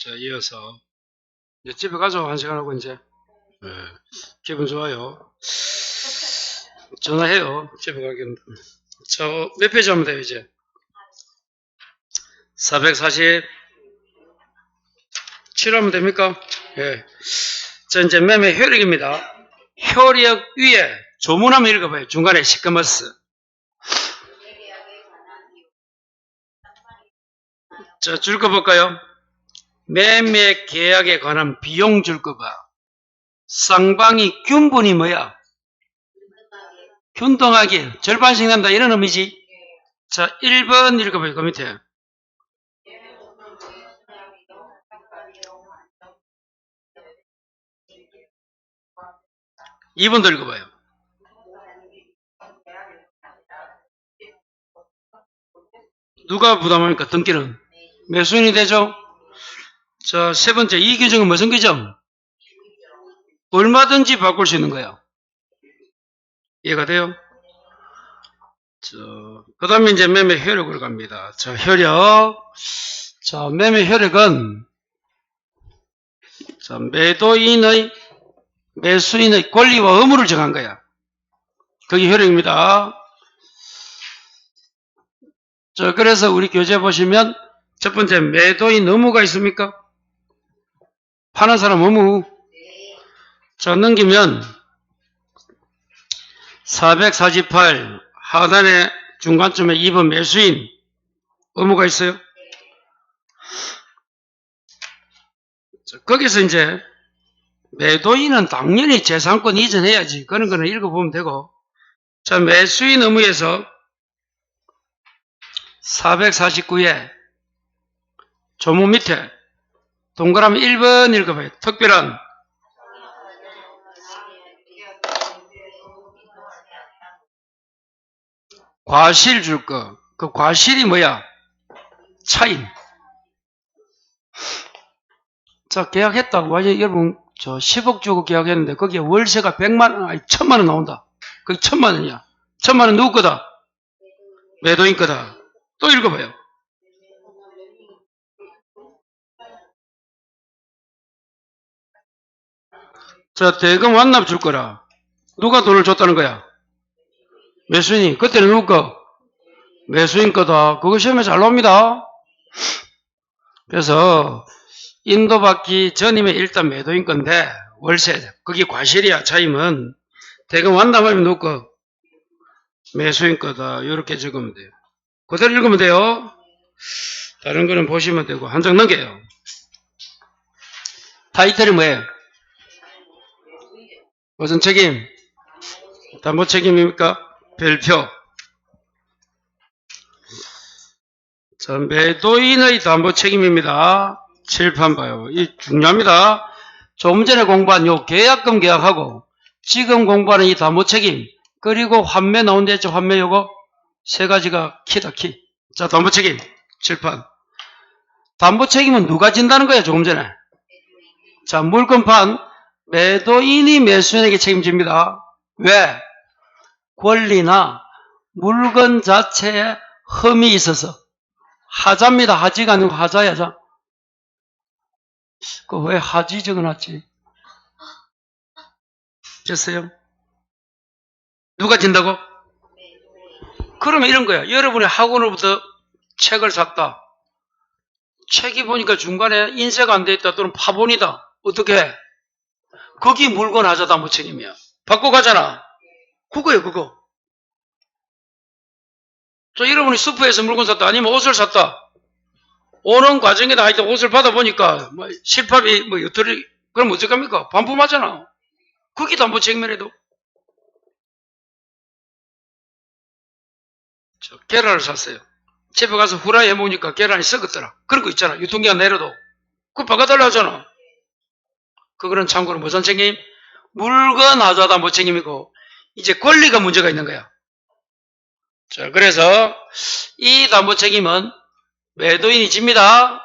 자, 이어서 이제 집에 가서 1시간 하고 이제 기분 좋아요. 전화해요. 집에 가겠는데. 자, 몇 페이지 하면 돼요 이제? 447 하면 됩니까? 예. 자, 이제 매매 효력입니다. 효력 위에 조문 한번 읽어봐요. 중간에 시커머스. 자, 줄 거 볼까요? 매매 계약에 관한 비용 줄 거 봐. 쌍방이 균분이 뭐야? 균등하게 절반씩 난다 이런 의미지. 자, 1번 읽어봐요. 그 밑에 2번도 읽어봐요. 누가 부담합니까? 등기는 매수인이 되죠. 자, 세 번째 이 규정은 무슨 규정? 얼마든지 바꿀 수 있는 거야. 이해가 돼요? 그 다음에 이제 매매 효력으로 갑니다. 자, 효력. 자, 매매 효력은 자, 매수인의 권리와 의무를 정한 거야. 그게 효력입니다. 자, 그래서 우리 교재 보시면 첫 번째 매도인 의무가 있습니까? 파는 사람 의무. 자, 넘기면 448 하단에 중간쯤에 2번 매수인 의무가 있어요. 자, 거기서 이제 매도인은 당연히 재산권 이전해야지. 그런 거는 읽어보면 되고. 자, 매수인 의무에서 449에 조문 밑에 동그라미 1번 읽어봐요. 특별한 과실 줄 거. 그 과실이 뭐야? 차임. 자, 계약했다고. 완전 여러분, 10억 주고 계약했는데, 거기에 월세가 100만원, 아니, 1000만원 나온다. 그게 1000만원이야. 1000만원 누구 거다? 매도인 거다. 또 읽어봐요. 자, 대금 완납 줄 거라. 누가 돈을 줬다는 거야? 매수인이. 그때는 누구 거? 매수인 거다. 그거 시험에 잘 나옵니다. 그래서 인도받기 전이면 일단 매도인 건데 월세. 그게 과실이야. 차임은. 대금 완납하면 누구 거? 매수인 거다. 이렇게 적으면 돼요. 그대로 읽으면 돼요. 다른 거는 보시면 되고 한 장 넘겨요. 타이틀이 뭐예요? 무슨 책임? 담보 책임입니까? 별표. 자, 매도인의 담보 책임입니다. 칠판 봐요. 이 중요합니다. 조금 전에 공부한 요 계약금 계약하고 지금 공부하는 이 담보 책임 그리고 환매 나온 데죠. 환매 요거 세 가지가 키다 키. 자, 담보 책임 칠판. 담보 책임은 누가 진다는 거야? 조금 전에. 자, 물건판 매도인이 매수인에게 책임집니다. 왜? 권리나 물건 자체에 흠이 있어서. 하자입니다. 하지가 아니고 하자야. 자. 그 왜 하지 적어놨지? 됐어요? 누가 진다고? 그러면 이런 거야. 여러분이 학원으로부터 책을 샀다. 책이 보니까 중간에 인쇄가 안 돼 있다 또는 파본이다. 어떻게 해? 거기 물건 하자 담보 책임이야. 받고 가잖아. 그거예요, 그거. 저 여러분이 슈퍼에서 물건 샀다. 아니면 옷을 샀다. 오는 과정에다 하여튼 옷을 받아보니까 뭐 실밥이 뭐 여털이 그럼 어떡합니까? 반품하잖아. 거기 담보 책임이라도. 저 계란을 샀어요. 집에 가서 후라이 해먹으니까 계란이 썩었더라. 그런 거 있잖아. 유통기한 내려도. 그거 바꿔달라 하잖아. 그거는 참고로 무슨 책임? 물건 하자 담보 책임이고 이제 권리가 문제가 있는 거야. 자, 그래서 이 담보 책임은 매도인이 집니다.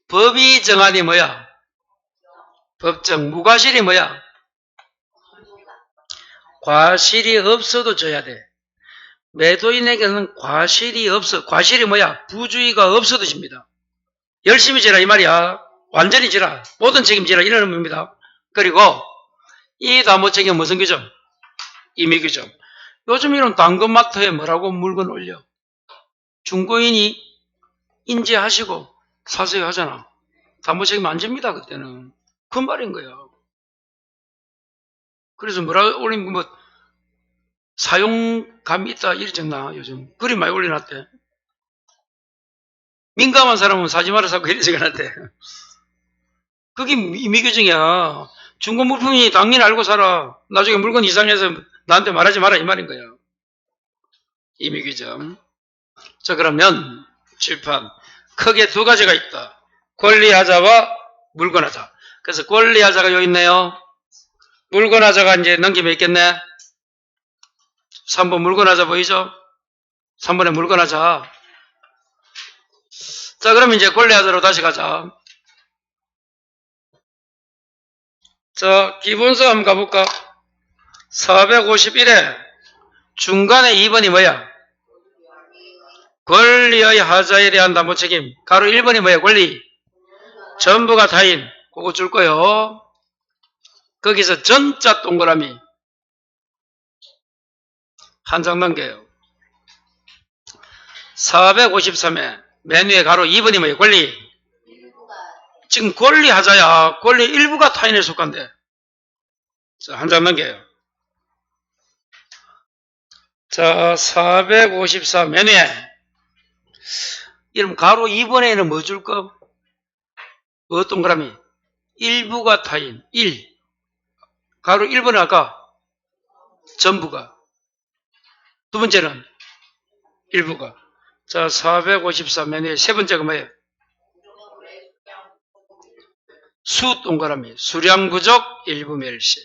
법이 정한이 뭐야? 법정 무과실이 뭐야? 과실이 없어도 줘야 돼. 매도인에게는 과실이 뭐야? 부주의가 없어도 집니다. 열심히 지라 이 말이야. 완전히 지라, 모든 책임지라 이런 의미입니다. 그리고 이 담보책임은 무슨 규정? 임의규정. 요즘 이런 당근마트에 뭐라고 물건 올려? 중고인이 인지하시고 사세요 하잖아. 담보책임 안 집니다 그때는. 그 말인 거야. 그래서 뭐라 올린 뭐 사용감이 있다 이리 적나 요즘 그림 많이 올려놨대. 민감한 사람은 사지 마라 사고 이리 적어놨대. 그게 임의규정이야. 중고 물품이 당연히 알고 살아. 나중에 물건 이상해서 나한테 말하지 마라 이 말인 거야. 임의규정. 자 그러면 칠판 크게 두 가지가 있다. 권리하자와 물권하자. 그래서 권리하자가 여기 있네요. 물권하자가 이제 넘기면 있겠네. 3번 물권하자 보이죠? 3번에 물권하자. 자 그럼 이제 권리하자로 다시 가자. 자 기본서 한번 가볼까? 451에 중간에 2번이 뭐야? 권리의 하자에 대한 담보책임. 가로 1번이 뭐야? 권리. 전부가 타인. 그거 줄 거요. 거기서 전자 동그라미 한 장 넘겨요. 453에 맨 위에 가로 2번이 뭐예요? 권리. 지금 권리 하자야. 권리 일부가 타인에 속한데. 자, 한 장 넘겨요. 자, 454 맨 위에. 이러면 가로 2번에는 뭐 줄 거? 뭐 동그라미? 일부가 타인. 1. 가로 1번은 아까 전부가. 두 번째는 일부가. 자, 454 맨 위에 세 번째가 뭐예요? 수 동그라미. 수량 부족 일부 멸시.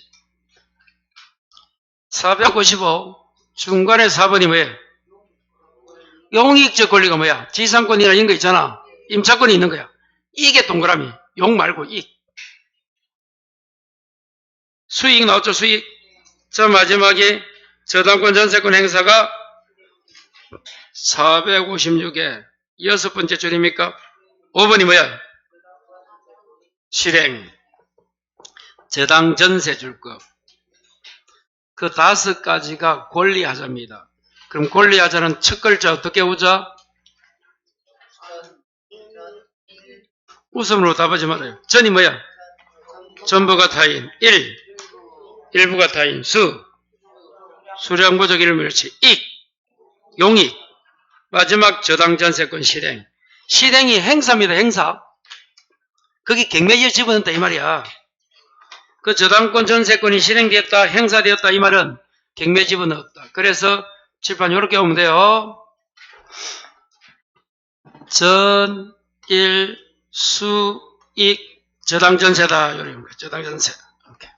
455 중간에 4번이 뭐예요? 용익적 권리가 뭐야? 지상권이나 이런 거 있잖아. 임차권이 있는 거야. 이게 동그라미. 용 말고 익. 수익 나왔죠, 수익. 자, 마지막에 저당권 전세권 행사가 456에 여섯 번째 줄입니까? 5번이 뭐야? 실행. 저당 전세 줄 거. 그 다섯 가지가 권리하자입니다. 그럼 권리하자는 첫 글자 어떻게 오자? 웃음으로 답하지 말아요. 전이 뭐야? 전부가 타인. 1. 일부가 타인. 수. 수량 부족 일물치. 익. 용익. 마지막 저당 전세권 실행. 실행이 행사입니다. 행사. 거기 경매지에 집어넣는다 이 말이야. 그 저당권 전세권이 실행되었다. 행사되었다 이 말은 경매 집어넣었다. 그래서 칠판 이렇게 오면 돼요. 전, 일, 수, 익, 저당 전세다. 이렇게 저당 전세. 이렇게.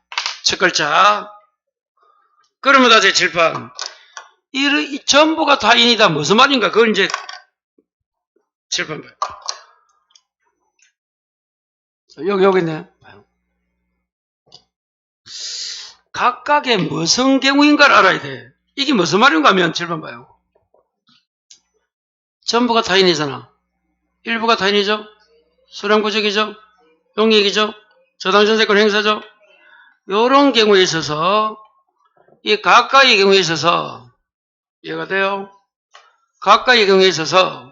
첫 글자. 그러면 다시 칠판. 이 전부가 타인이다. 무슨 말인가? 그걸 이제 칠판 봐요. 여기 있네. 각각의 무슨 경우인가를 알아야 돼. 이게 무슨 말인가 하면 칠판 봐요. 전부가 타인이잖아. 일부가 타인이죠. 수량 부족이죠. 용익이죠. 저당 전세권 행사죠. 요런 경우에 있어서 이 각각의 경우에 있어서 이해가 돼요? 각각의 경우에 있어서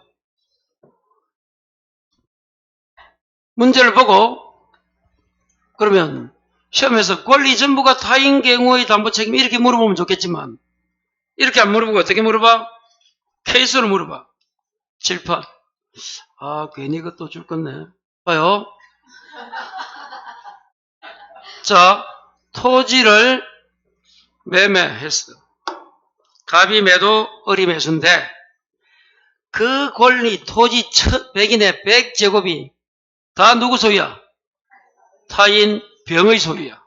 문제를 보고 그러면 시험에서 권리 전부가 타인 경우의 담보 책임 이렇게 물어보면 좋겠지만 이렇게 안 물어보고 어떻게 물어봐? 케이스로 물어봐. 칠판. 아 괜히 이것도 줄 건네. 봐요. 자 토지를 매매했어. 갑이 매도 을이 매수인데 그 권리 토지 100인의 100제곱이 다 누구 소유야? 타인 병의 소유야.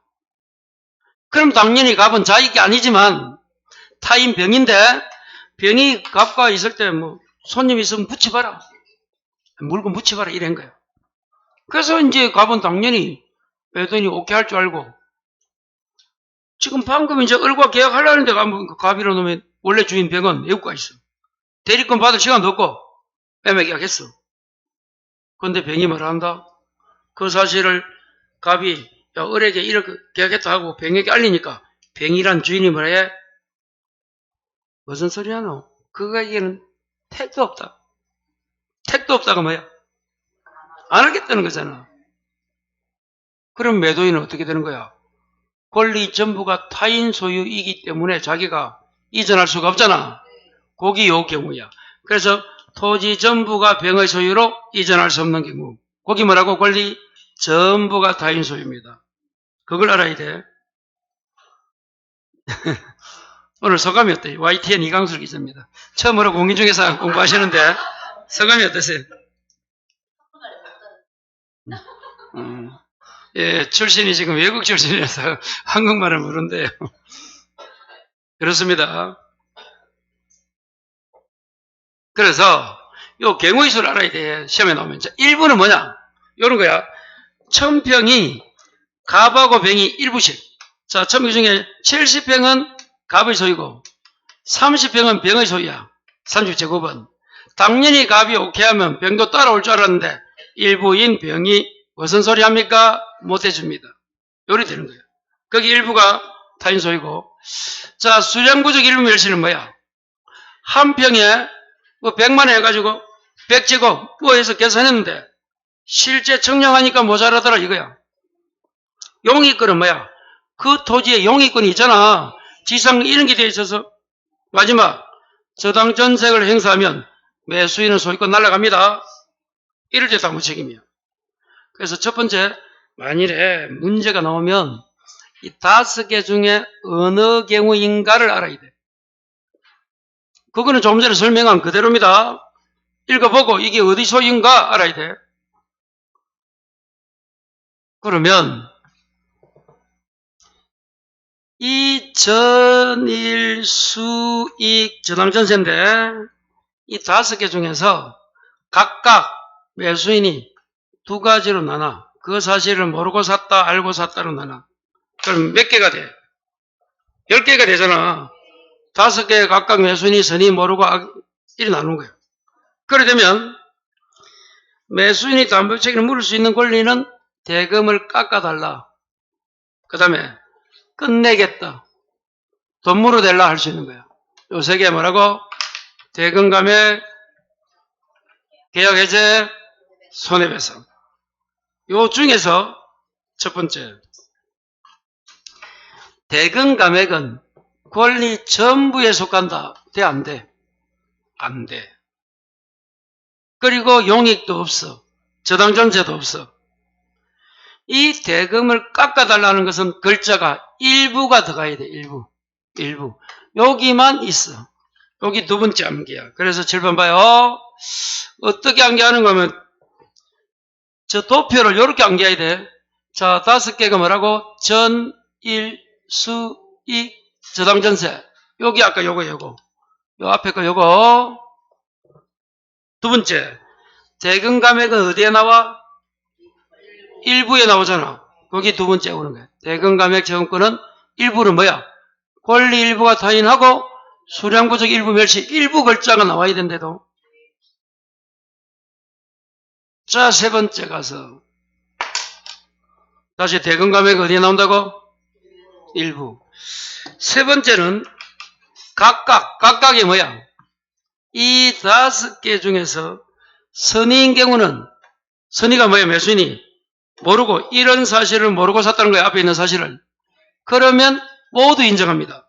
그럼 당연히 갑은 자익이 아니지만 타인 병인데 병이 갑과 있을 때 뭐 손님 있으면 붙여봐라. 물건 붙여봐라 이런 거야. 그래서 이제 갑은 당연히 매도인이 오케이 할 줄 알고 지금 방금 이제 을과 계약하려는데 가면 갑이라 놓으면 원래 주인 병은 외국가 있어. 대리권 받을 시간도 없고 매매 계약했어. 그런데 병이 뭐라 한다? 그 사실을 갑이 야, 을에게 이렇게 계약했다 하고 병에게 알리니까 병이란 주인이 뭐라 해? 무슨 소리 하노? 그거에게는 택도 없다. 택도 없다가 뭐야? 안 하겠다는 거잖아. 그럼 매도인은 어떻게 되는 거야? 권리 전부가 타인 소유이기 때문에 자기가 이전할 수가 없잖아. 그게 요 경우야. 그래서 토지 전부가 병의 소유로 이전할 수 없는 경우. 거기 뭐라고? 권리 전부가 타인 소유입니다. 그걸 알아야 돼. 오늘 소감이 어때요? YTN 이강술 기자입니다. 처음으로 공인중개사 공부하시는데 소감이 어떠세요? 예, 출신이 지금 외국 출신이라서 한국말을 모른대요. 그렇습니다. 그래서 요 경우의수를 알아야 돼. 시험에 나오면. 자, 1부는 뭐냐? 요런 거야. 천평이 갑하고 병이 1부씩. 자, 천평 중에 70평은 갑의 소유고 30평은 병의 소유야. 30제곱은. 당연히 갑이 오케이 하면 병도 따라올 줄 알았는데 일부인 병이 무슨 소리 합니까? 못 해줍니다. 요리 되는 거예요. 거기 일부가 타인 소유고. 자, 수량구적 일부 멸시는 뭐야? 한 평에 뭐 100만 원 해가지고 100제곱 뭐 해서 계산했는데 실제 청량하니까 모자라더라 이거야. 용익권은 뭐야? 그 토지에 용익권이 있잖아. 지상 이런 게 돼 있어서 마지막 저당 전세를 행사하면 매수인은 소유권 날아갑니다. 이럴 때 당무 책임이야. 그래서 첫 번째, 만일에 문제가 나오면 이 5개 중에 어느 경우인가를 알아야 돼. 그거는 조금 전에 설명한 그대로입니다. 읽어보고 이게 어디 소유인가 알아야 돼. 그러면 이 전일 수익 저당전세인데 이 5개 중에서 각각 매수인이 2가지로 나눠. 그 사실을 모르고 샀다, 알고 샀다로 나눠. 그럼 몇 개가 돼? 10개가 되잖아. 5개 각각 매수인이 선의 모르고 이리 나누는 거예요. 그래 되면 매수인이 담보 책임을 물을 수 있는 권리는 대금을 깎아달라. 그 다음에 끝내겠다. 돈 물어달라 할 수 있는 거야. 요 3개 뭐라고? 대금 감액, 계약 해제, 손해배상. 요 중에서 첫 번째, 대금 감액은 권리 전부에 속한다. 돼, 안 돼? 안 돼. 그리고 용익도 없어. 저당전세도 없어. 이 대금을 깎아달라는 것은 글자가 일부가 들어가야 돼. 일부. 여기만 있어. 여기 2번째 암기야. 그래서 7번 봐요. 어떻게 암기하는 거면 저 도표를 이렇게 암기해야 돼. 자, 5개가 뭐라고? 전, 일, 수, 익, 저당전세. 여기 아까 요거. 요 앞에 거 요거. 2번째. 대금 감액은 어디에 나와? 일부에 나오잖아. 거기 2번째 오는 거야. 대금 감액 제공권은 일부는 뭐야? 권리 일부가 타인하고 수량구적 일부 멸시 일부 글자가 나와야 된대도. 자, 3번째 가서 다시 대금 감액 어디에 나온다고? 일부. 3번째는 각각이 뭐야? 이 5개 중에서 선의인 경우는 선의가 뭐야? 매수인이 모르고 이런 사실을 모르고 샀다는 거야. 앞에 있는 사실을. 그러면 모두 인정합니다.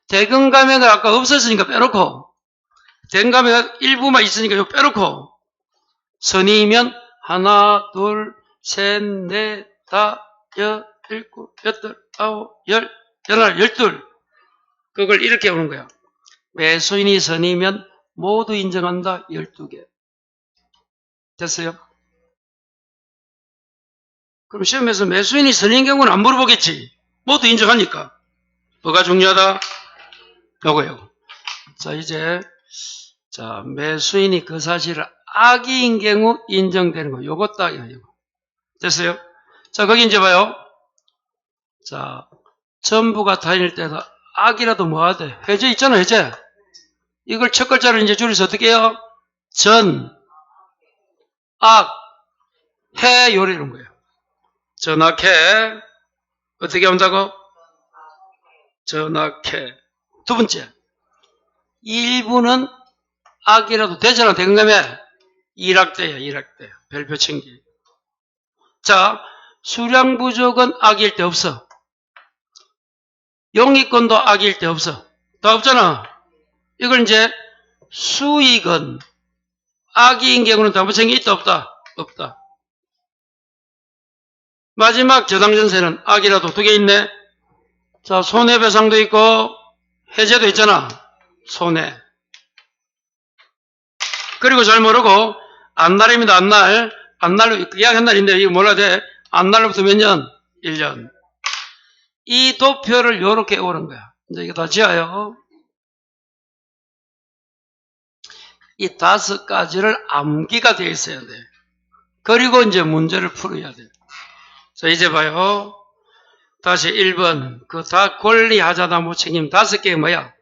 대금 감액을 아까 없었으니까 빼놓고 대금 감액 일부만 있으니까 이거 빼놓고 선의이면 하나, 둘, 셋, 넷, 다, 일곱, 여덟, 아홉, 열, 열하나, 열둘. 그걸 이렇게 오는 거야. 매수인이 선의면 모두 인정한다. 12개. 됐어요? 그럼 시험에서 매수인이 선의인 경우는 안 물어보겠지. 모두 인정하니까. 뭐가 중요하다? 요거. 자, 이제, 자, 매수인이 그 사실을 악의인 경우 인정되는 거. 요거 딱이야, 요거. 됐어요? 자, 거기 이제 봐요. 자, 전부가 타인일 때도 악이라도 뭐 하대? 해제 있잖아, 해제. 이걸 첫 글자를 이제 줄여서 어떻게 해요? 전, 악, 해 요리는 거예요. 전학해. 어떻게 온다고? 전학해. 두 번째. 일부는 악이라도 되잖아. 대금감에 일학대야, 일학대. 별표 챙기. 자, 수량부족은 악일 때 없어. 용익권도 악일 때 없어. 다 없잖아. 이걸 이제 수익은 악인 경우는 담보책임이 있다 없다? 없다. 마지막 저당전세는 악이라도 두 개 있네. 자, 손해배상도 있고 해제도 있잖아. 손해. 그리고 잘 모르고 안날입니다. 안날. 안날로 예약한 날인데 이거 몰라야 돼. 안날로부터 몇 년? 1년. 이 도표를 요렇게 오는 거야. 이제 이거 다 지어요. 이 5가지를 암기가 되어 있어야 돼. 그리고 이제 문제를 풀어야 돼. 자, 이제 봐요. 다시 1번. 그 다 권리하자 담보 책임 5개 뭐야?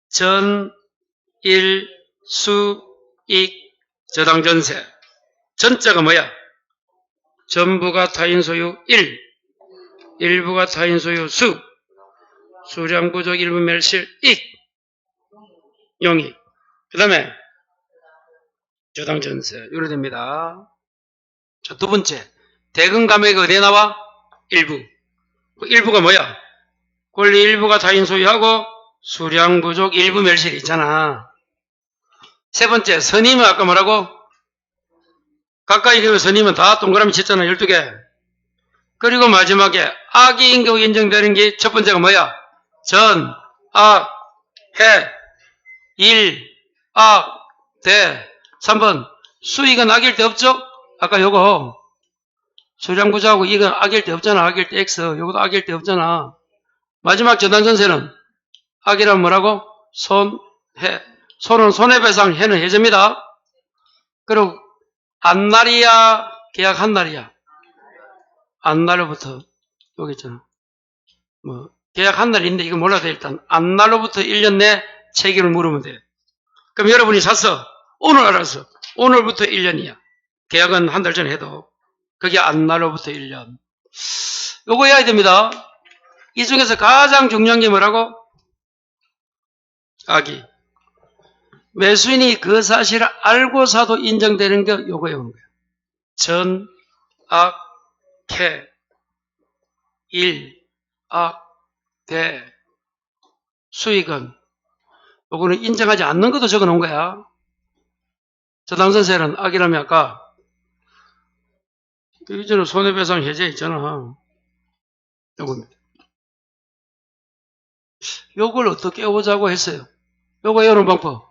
전, 일, 수, 익, 저당전세. 전자가 뭐야? 전부가 타인 소유 1, 일부가 타인 소유 수, 수량부족 일부 멸실 익, 용익. 그 다음에 저당전세. 이래 됩니다. 자, 두 번째. 대금 감액이 어디에 나와? 일부. 일부가 뭐야? 권리 일부가 타인 소유하고 수량부족 일부 멸실 있잖아. 세 번째. 선임은 아까 뭐라고? 가까이 기면 선임은 다 동그라미 쳤잖아. 12개. 그리고 마지막에 악의 인격이 인정되는 게 첫 번째가 뭐야? 전, 악, 해, 일, 악, 대. 3번. 수익은 악일 때 없죠? 아까 요거. 수량부족하고 이건 악일 때 없잖아. 악일 때 X. 요것도 악일 때 없잖아. 마지막 저당전세는 악이란 뭐라고? 손해. 손은 손해배상, 해는 해제입니다. 그리고 안날이야, 계약한 날이야. 안날로부터 여기 있잖아. 뭐 계약한 날인데 이거 몰라도 돼. 일단 안날로부터 1년 내 책임을 물으면 돼. 그럼 여러분이 샀어. 오늘 알았어. 오늘부터 1년이야. 계약은 한 달 전에 해도 그게 안날로부터 1년. 요거 해야 됩니다. 이 중에서 가장 중요한 게 뭐라고? 악이. 매수인이 그 사실을 알고 사도 인정되는 게 요거에 오는 거예요. 전, 악, 캐, 일, 악, 대. 수익은 요거는 인정하지 않는 것도 적어 놓은 거야. 저당전세는 악이라면 아까 이전에 손해배상 해제 있잖아. 요겁니다. 요걸 어떻게 해보자고 했어요. 요거 외우는 방법.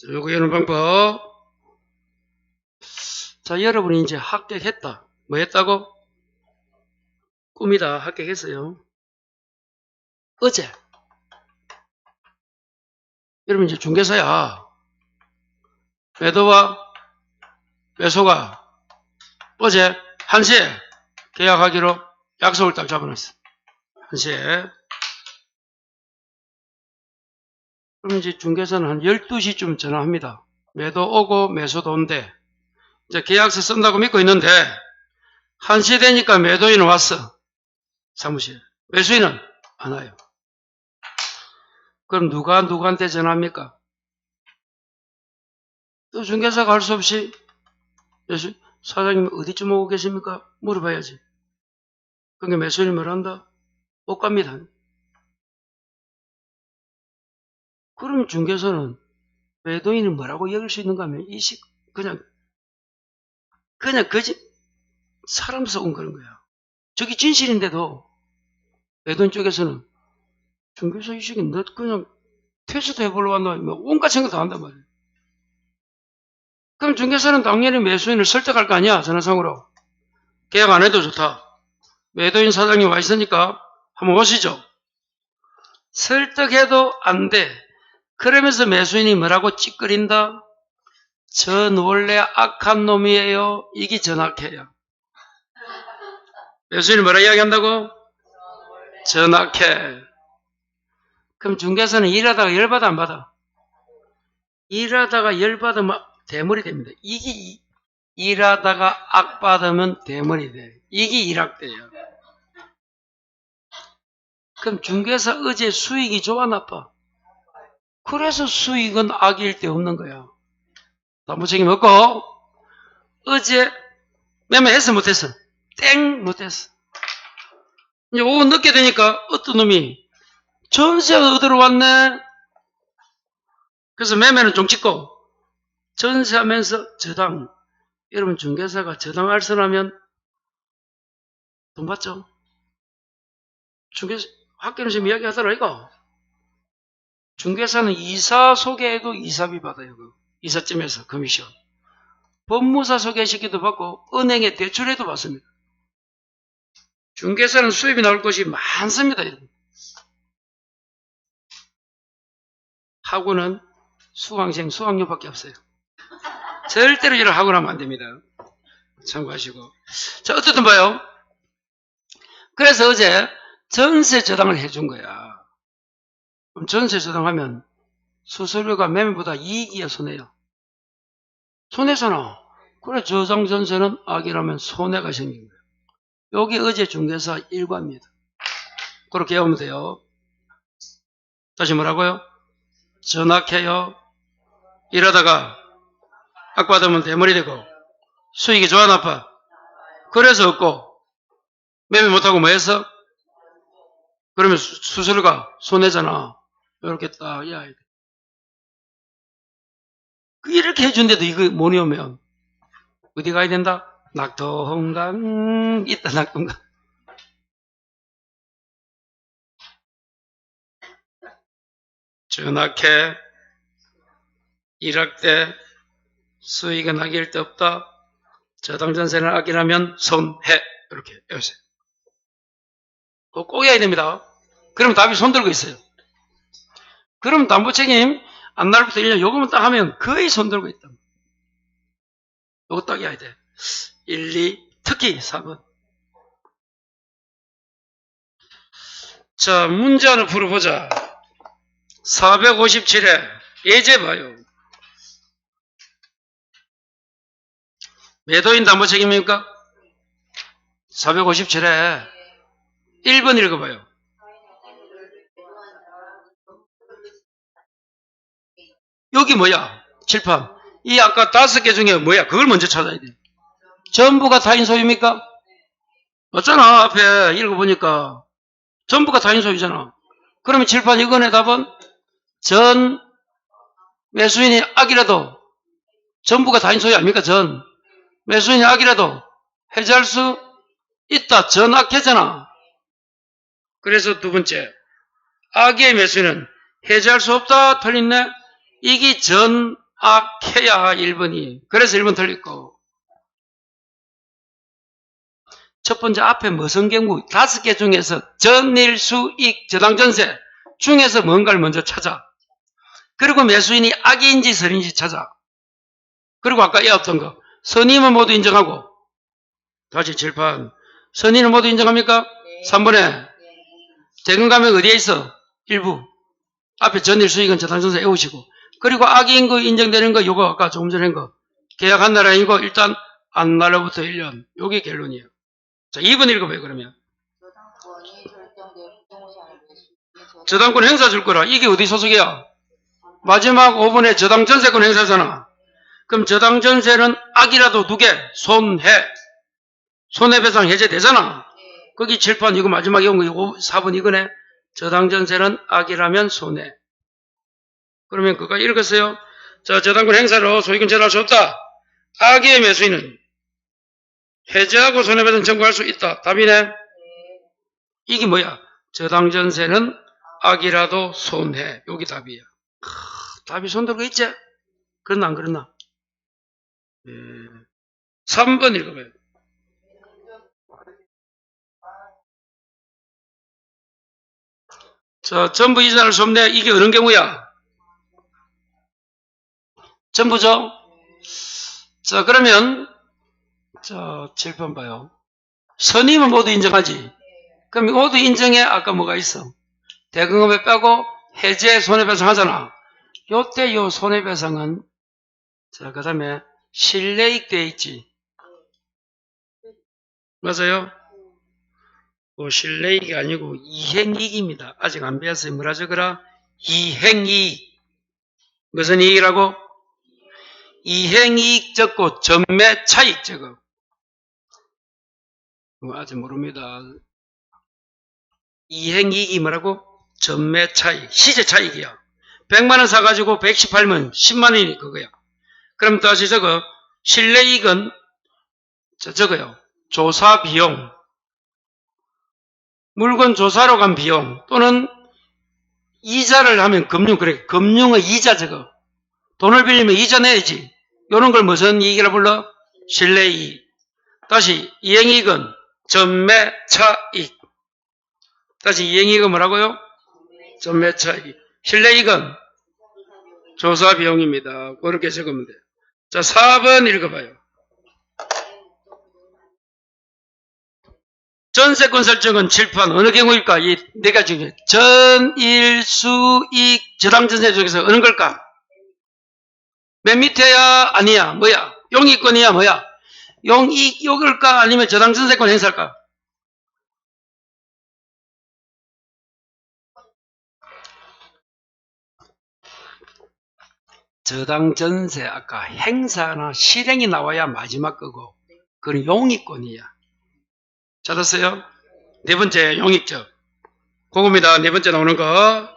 요거 외우는 방법. 자, 여러분이 이제 합격했다. 뭐 했다고? 꿈이다. 합격했어요. 어제. 여러분 이제 중개사야. 매도와 매수가 어제 1시에 계약하기로 약속을 딱 잡아놨어. 1시에. 그럼 이제 중개사는 한 12시쯤 전화합니다. 매도 오고 매수도 온대. 이제 계약서 쓴다고 믿고 있는데 1시 되니까 매도인은 왔어. 사무실에. 매수인은 안 와요. 그럼 누가 누구한테 전화합니까? 또 중개사가 할 수 없이 사장님 어디쯤 오고 계십니까? 물어봐야지. 그러니까 매수인이 뭐란다? 못 갑니다. 그럼 중개사는 매도인이 뭐라고 여길 수 있는가 하면 그냥 거짓 사람 속은 그런 거야. 저기 진실인데도 매도인 쪽에서는 중개사 이식이 너 그냥 퇴수도 해보려고 한다. 뭐 온갖 생각 다 한단 말이야. 그럼 중개사는 당연히 매수인을 설득할 거 아니야. 전화상으로. 계약 안 해도 좋다. 매도인 사장님 와 있으니까 한번 오시죠. 설득해도 안 돼. 그러면서 매수인이 뭐라고 찌끄린다? 전 원래 악한 놈이에요. 이게 전악해요. 매수인이 뭐라 이야기한다고? 전악해. 그럼 중개사는 일하다가 열받아 안 받아? 일하다가 열받으면 대물이 됩니다. 이게 일하다가 악 받으면 대머리 돼. 이게 일학대예요. 그럼 중개사 어제 수익이 좋아 나빠? 그래서 수익은 악일 데 없는 거야. 담보책임 없고 어제 매매했어 못했어? 땡 못했어. 이제 오후 늦게 되니까 어떤 놈이 전세가 얻으러 왔네. 그래서 매매는 좀 찍고 전세하면서 저당. 여러분 중개사가 저당 알선하면 돈 받죠? 중개사 학교는 지금 이야기하더라 이거. 중개사는 이사 소개해도 이사비 받아요. 이사점에서 커미션. 법무사 소개시키도 받고 은행에 대출해도 받습니다. 중개사는 수입이 나올 것이 많습니다. 여러분. 학원은 수강생 수강료밖에 없어요. 절대로 이런 학원 하면 안 됩니다. 참고하시고. 자, 어쨌든 봐요. 그래서 어제 전세 저당을 해준 거야. 그럼 전세 저당하면 수수료가 매매보다 이익이야 손해야? 손해잖아. 그래 저당 전세는 악이라면 손해가 생긴 거야. 여기 어제 중개사 일과입니다. 그렇게 해오면 돼요. 다시 뭐라고요? 전학해요. 이러다가 악받으면 대머리 되고 수익이 좋아 나빠? 그래서 없고 매매 못하고 뭐 했어? 그러면 수수료가 손해잖아. 이렇게 딱 야 이렇게 해준데도 이거 못 외우면 어디 가야 된다? 낙동강 있다. 낙동강. 전학해 일학대 수익은 악일 데 없다. 저당전세는 악이라면 손해. 이렇게 외우세요. 꼭 해야 됩니다. 그럼 답이 손들고 있어요. 그럼 담보책임 앞날부터 1년 요거만 딱 하면 거의 손들고 있다. 요거 딱 해야 돼. 1, 2, 특히 4번. 자, 문제 하나 풀어보자. 457회 예제 봐요. 매도인 담보책임입니까? 457회 1번 읽어봐요. 여기 뭐야? 칠판. 이 아까 5개 중에 뭐야? 그걸 먼저 찾아야 돼. 전부가 타인 소유입니까? 맞잖아. 앞에 읽어보니까 전부가 타인 소유잖아. 그러면 칠판 이건의 답은 전 매수인이 악이라도 전부가 타인 소유 아닙니까? 전 매수인이 악이라도 해지할 수 있다. 전 악해잖아. 그래서 두 번째 악의 매수인은 해지할 수 없다. 틀렸네. 이게 전 악해야 1번이. 그래서 1번 틀렸고. 첫 번째 앞에 무슨 경우 5개 중에서 전일 수익 저당전세 중에서 뭔가를 먼저 찾아. 그리고 매수인이 악인지 선인지 찾아. 그리고 아까 어떤 거 선임은 모두 인정하고. 다시 칠판. 선임은 모두 인정합니까? 3번에 대금감액 어디에 있어? 일부. 앞에 전일 수익은 저당전세 외우시고. 그리고 악인 거 인정되는 거 요거 아까 조금 전에 한 거 계약한 날 아니고 일단 안 날로부터 1년. 요게 결론이에요. 자, 2번 읽어봐요, 그러면. 저당권 행사 줄 거라. 이게 어디 소속이야? 마지막 5번에 저당전세권 행사잖아. 그럼 저당전세는 악이라도 두 개, 손해. 손해배상 해제되잖아. 거기 칠판 이거 마지막에 온 거, 이거 4번 이거네. 저당전세는 악이라면 손해. 그러면 그거 읽었어요? 자, 저당권 행사로 소유권 전할 수 없다. 악의 매수인은 해제하고 손해배상 청구할 수 있다. 답이네. 이게 뭐야? 저당전세는 악이라도 손해. 여기 답이야. 답이 손들고 있지? 그렇나 안 그렇나? 3번 읽어봐요. 자, 전부 이전할 수 없네. 이게 어느 경우야? 전부죠? 자, 그러면 자, 7번 봐요. 선임은 모두 인정하지? 그럼 모두 인정해. 아까 뭐가 있어? 대금액 빼고 해제 손해배상 하잖아. 요때 요 손해배상은 자, 그 다음에 실내익 돼 있지. 맞아요? 실내익이 아니고 이행이익입니다. 아직 안 배웠어요. 뭐라 적어라? 이행이익. 무슨 이익이라고? 이행이익 적고 전매 차익 적어. 아직 모릅니다. 이행이익이 뭐라고? 전매 차익. 시세 차익이야. 100만원 사가지고 118만 10만원이 그거야. 그럼 다시 적어. 실내이익은 적어요. 조사 비용. 물건 조사로 간 비용 또는 이자를 하면 금융, 그래. 금융의 이자 적어. 돈을 빌리면 이자 내야지. 이런 걸 무슨 이익이라 불러? 실내이익. 다시 이행이익은 전매차익. 다시 이행이익은 뭐라고요? 전매차익. 실내이익은 조사비용입니다. 그렇게 적으면 돼요. 자, 4번 읽어봐요. 전세권 설정은 칠판 어느 경우일까? 이 네 가지 중에 전, 수, 익, 저당전세 중에서 어느 걸까? 맨 밑에야 아니야 뭐야? 용익권이야 뭐야? 용익 요걸까? 아니면 저당전세권 행사일까? 저당전세 아까 행사나 실행이 나와야 마지막 거고 그건 용익권이야. 찾았어요? 네 번째 용익적. 그겁니다. 네 번째 나오는 거.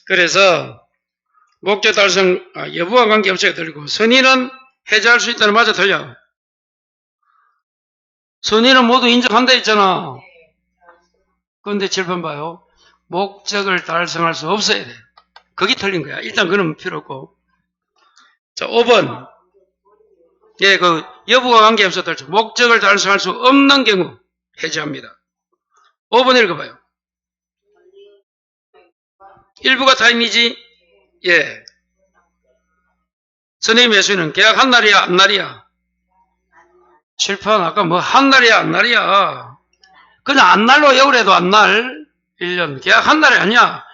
그래서 목적 달성 여부와 관계없이 들리고 선의는 해제할 수 있다는 맞아 틀려? 선의는 모두 인정한다 했잖아. 그런데 7번 봐요. 목적을 달성할 수 없어야 돼. 거기 틀린 거야. 일단 그건 필요 없고. 자, 5번. 예, 그 여부와 관계없이 들죠. 목적을 달성할 수 없는 경우 해제합니다. 5번 읽어봐요. 일부가 타임이지? 예. 선생님 매수인은 계약한 날이야, 안 날이야? 7판 아까 뭐 한 날이야, 안 날이야? 그냥 안 날로 역을해도 안 날. 1년. 계약한 날이 아니야.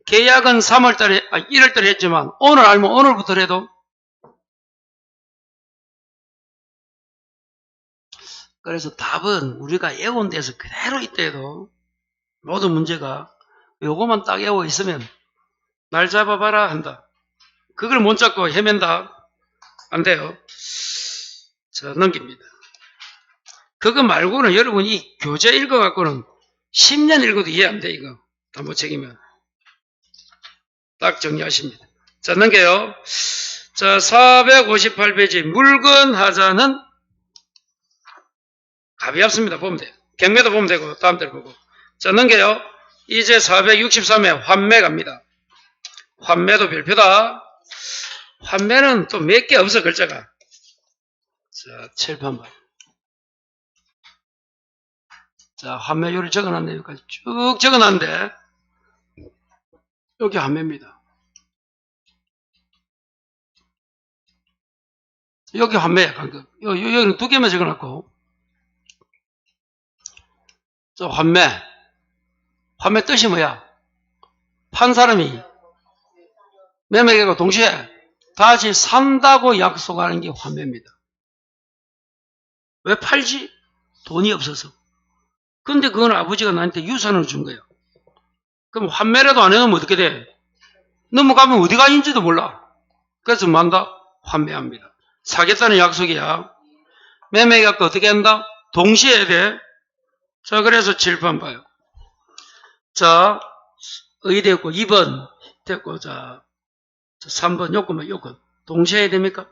계약은 3월달에, 1월달에 했지만 오늘 알면 오늘부터 해도. 그래서 답은 우리가 외운 데서 그대로 있대도 모든 문제가 요거만 딱 외워 있으면 날 잡아봐라 한다. 그걸 못 잡고 헤맨다. 안 돼요. 자, 넘깁니다. 그거 말고는 여러분이 교재 읽어갖고는 10년 읽어도 이해 안 돼, 이거. 담보 책임은. 딱 정리하십니다. 자, 넘겨요. 자, 458페이지. 물건 하자는 값이 없습니다. 보면 돼요. 경매도 보면 되고, 다음 대로 보고. 자, 넘겨요. 이제 463회 환매 갑니다. 환매도 별표다. 환매는 또 몇 개 없어, 글자가. 자, 칠판 봐. 자, 환매율을 적어놨네. 여기까지 쭉 적어놨는데, 여기 환매입니다. 여기 환매야, 방금. 여기는 두 개만 적어놨고. 자, 환매. 환매 뜻이 뭐야? 판 사람이 매매계가 동시에 다시 산다고 약속하는 게 환매입니다. 왜 팔지? 돈이 없어서. 근데 그건 아버지가 나한테 유산을 준 거야. 그럼 환매라도 안 해놓으면 어떻게 돼? 넘어가면 어디가 있는지도 몰라. 그래서 뭐 한다? 환매합니다. 사겠다는 약속이야. 매매계가 어떻게 한다? 동시에 해야 돼. 자, 그래서 7번 봐요. 자, 의 됐고, 2번 됐고, 자, 3번 요건. 동시에 해야 됩니까?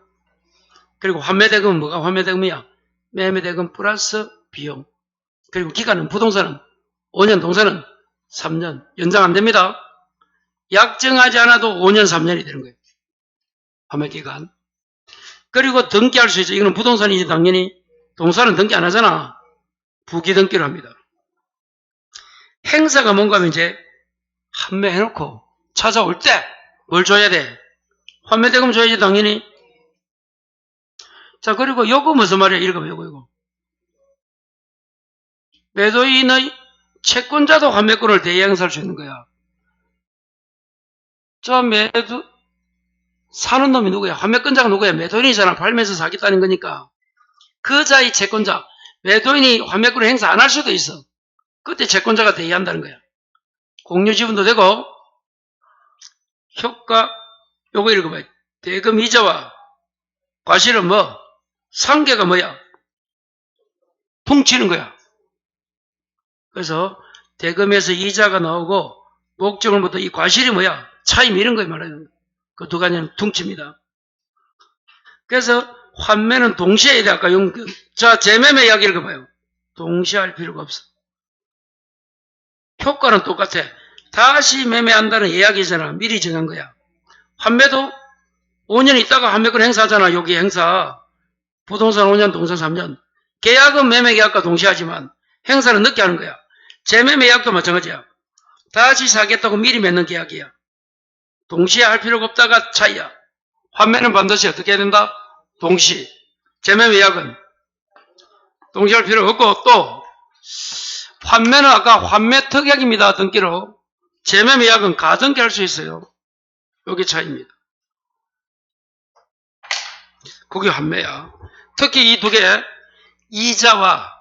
그리고 환매대금은 뭐가 환매대금이야? 매매대금 플러스 비용. 그리고 기간은 부동산은 5년, 동산은 3년. 연장 안 됩니다. 약정하지 않아도 5년, 3년이 되는 거예요. 환매기간. 그리고 등기할 수 있어. 이거는 부동산이지, 당연히. 동산은 등기 안 하잖아. 부기 등기를 합니다. 행사가 뭔가 하면 이제 환매해놓고 찾아올 때 뭘 줘야 돼? 환매대금 줘야지, 당연히. 자, 그리고 요거 무슨 말이야? 읽어봐, 요거. 매도인의 채권자도 환매권을 대행사할 수 있는 거야. 자, 사는 놈이 누구야? 환매권자가 누구야? 매도인이잖아. 팔면서 사겠다는 거니까. 그 자의 채권자. 매도인이 환매권을 행사 안 할 수도 있어. 그때 채권자가 대의한다는 거야. 공유지분도 되고, 효과, 요거 읽어봐요. 대금 이자와 과실은 뭐? 상계가 뭐야? 퉁치는 거야. 그래서 대금에서 이자가 나오고, 목적을부터 이 과실이 뭐야? 차임 이런 거 말하는 거야. 그 두 가지는 퉁칩니다. 그래서 환매는 동시에 해야 돼. 아까 자, 재매매 이야기 읽어봐요. 동시에 할 필요가 없어. 효과는 똑같아. 다시 매매한다는 이야기잖아. 미리 정한 거야. 환매도 5년 있다가 환매권 행사하잖아. 여기 행사. 부동산 5년, 동산 3년. 계약은 매매 계약과 동시에 하지만 행사는 늦게 하는 거야. 재매매 계약도 마찬가지야. 다시 사겠다고 미리 맺는 계약이야. 동시에 할 필요가 없다가 차이야. 환매는 반드시 어떻게 해야 된다? 동시. 재매매 계약은 동시에 할 필요가 없고, 또 환매는 아까 환매 특약입니다. 등기로. 재매매 계약은 가등기 할 수 있어요. 여기 차이입니다. 그게 환매야. 특히 이 두 개, 이자와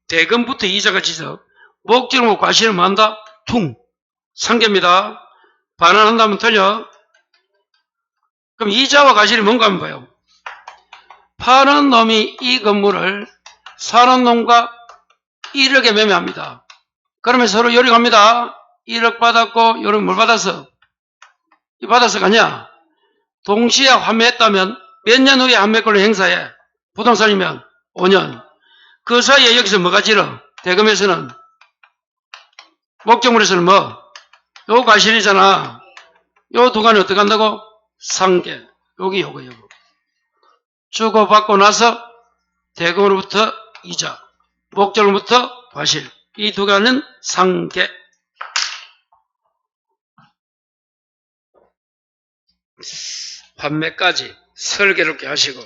대금부터 이자가 지서 목적으로 과실을 뭐 한다? 퉁. 상계입니다. 반환한다면 틀려. 그럼 이자와 과실이 뭔가 한번 봐요. 파는 놈이 이 건물을 사는 놈과 1억에 매매합니다. 그러면 서로 요령합니다. 1억 받았고, 요령 뭘 받았어? 이 받았어 가냐? 동시에 환매했다면 몇 년 후에 환매권을 행사해? 부동산이면 5년. 그 사이에 여기서 뭐가 지러? 대금에서는, 목적물에서는 뭐? 요 과실이잖아. 요 두 간이 어떻게 한다고? 상계. 여기 요거. 주고받고 나서 대금으로부터 이자, 목적으로부터 과실. 이 두 간은 상계. 환매까지 설계를 이렇게 하시고,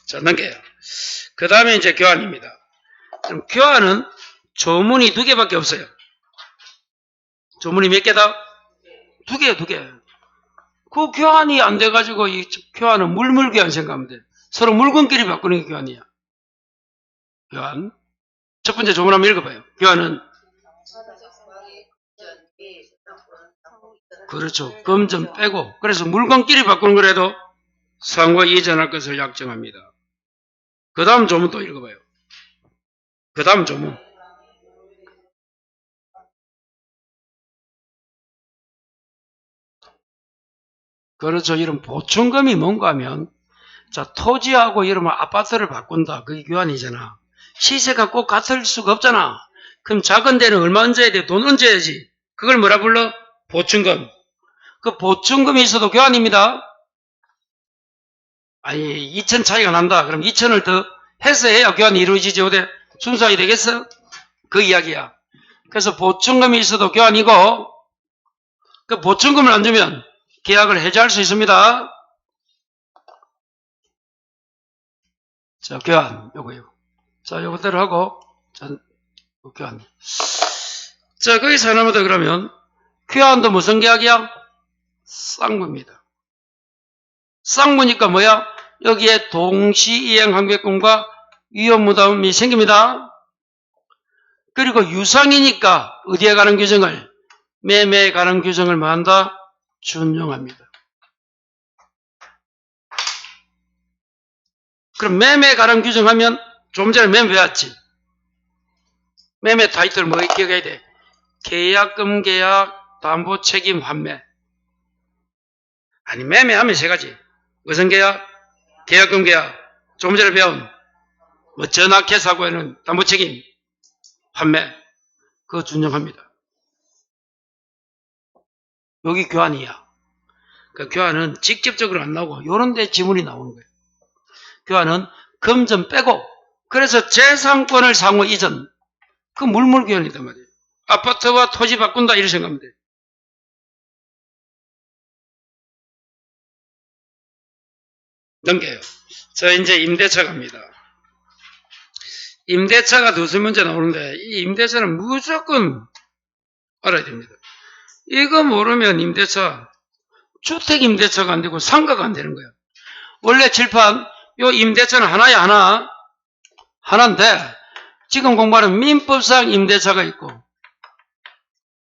자, 넘겨요. 그 다음에 이제 교환입니다. 그럼 교환은 조문이 두 개밖에 없어요. 조문이 몇 개다? 두 개요, 두 개. 그 교환이 안 돼가지고 이 교환은 물물교환 생각하면 돼. 서로 물건끼리 바꾸는 게 교환이야. 교환. 첫 번째 조문 한번 읽어봐요. 교환은 그렇죠. 금전 빼고. 그래서 물건끼리 바꾸는 거라도 상호 이전할 것을 약정합니다. 그 다음 조문 또 읽어봐요. 그 다음 조문. 그렇죠. 이런 보충금이 뭔가 하면, 자, 토지하고 이러면 아파트를 바꾼다. 그게 교환이잖아. 시세가 꼭 같을 수가 없잖아. 그럼 작은 데는 얼마 얹어야 돼? 돈 얹어야지. 그걸 뭐라 불러? 보충금. 그 보충금이 있어도 교환입니다. 아니, 2천 차이가 난다. 그럼 2천을 더 해서 해야 교환이 이루어지지. 어때? 순수하게 되겠어? 그 이야기야. 그래서 보충금이 있어도 교환이고, 그 보충금을 안 주면 계약을 해지할 수 있습니다. 자, 교환. 요거요. 자, 요거대로 하고, 자, 교환. 자, 거기서 하나만 더 그러면, 교환도 무슨 계약이야? 쌍무입니다. 쌍무니까 뭐야? 여기에 동시이행 항배권과 위험무담이 생깁니다. 그리고 유상이니까 어디에 가는 규정을? 매매에 가는 규정을 뭐 한다? 준용합니다. 그럼 매매에 가는 규정하면 좀 전에 매매 배웠지? 매매 타이틀 뭐 기억해야 돼? 계약금 계약, 담보책임 환매. 아니, 매매하면 세 가지. 무슨 계약? 계약금 계약. 조금 전에 배운 뭐 전학회사고에는 담보책임 환매. 그거 준용합니다. 여기 교환이야. 그 교환은 직접적으로 안 나오고 요런 데 지문이 나오는 거예요. 교환은 금전 빼고, 그래서 재산권을 상호 이전. 그 물물교환이단 말이에요. 아파트와 토지 바꾼다 이렇게 생각하면 돼요. 넘겨요. 자, 이제 임대차 갑니다. 임대차가 두 문제 나오는데, 이 임대차는 무조건 알아야 됩니다. 이거 모르면 임대차 주택임대차가 안 되고 상가가 안 되는 거야. 원래 칠판 요 임대차는 하나야 하나인데 지금 공부하는 민법상 임대차가 있고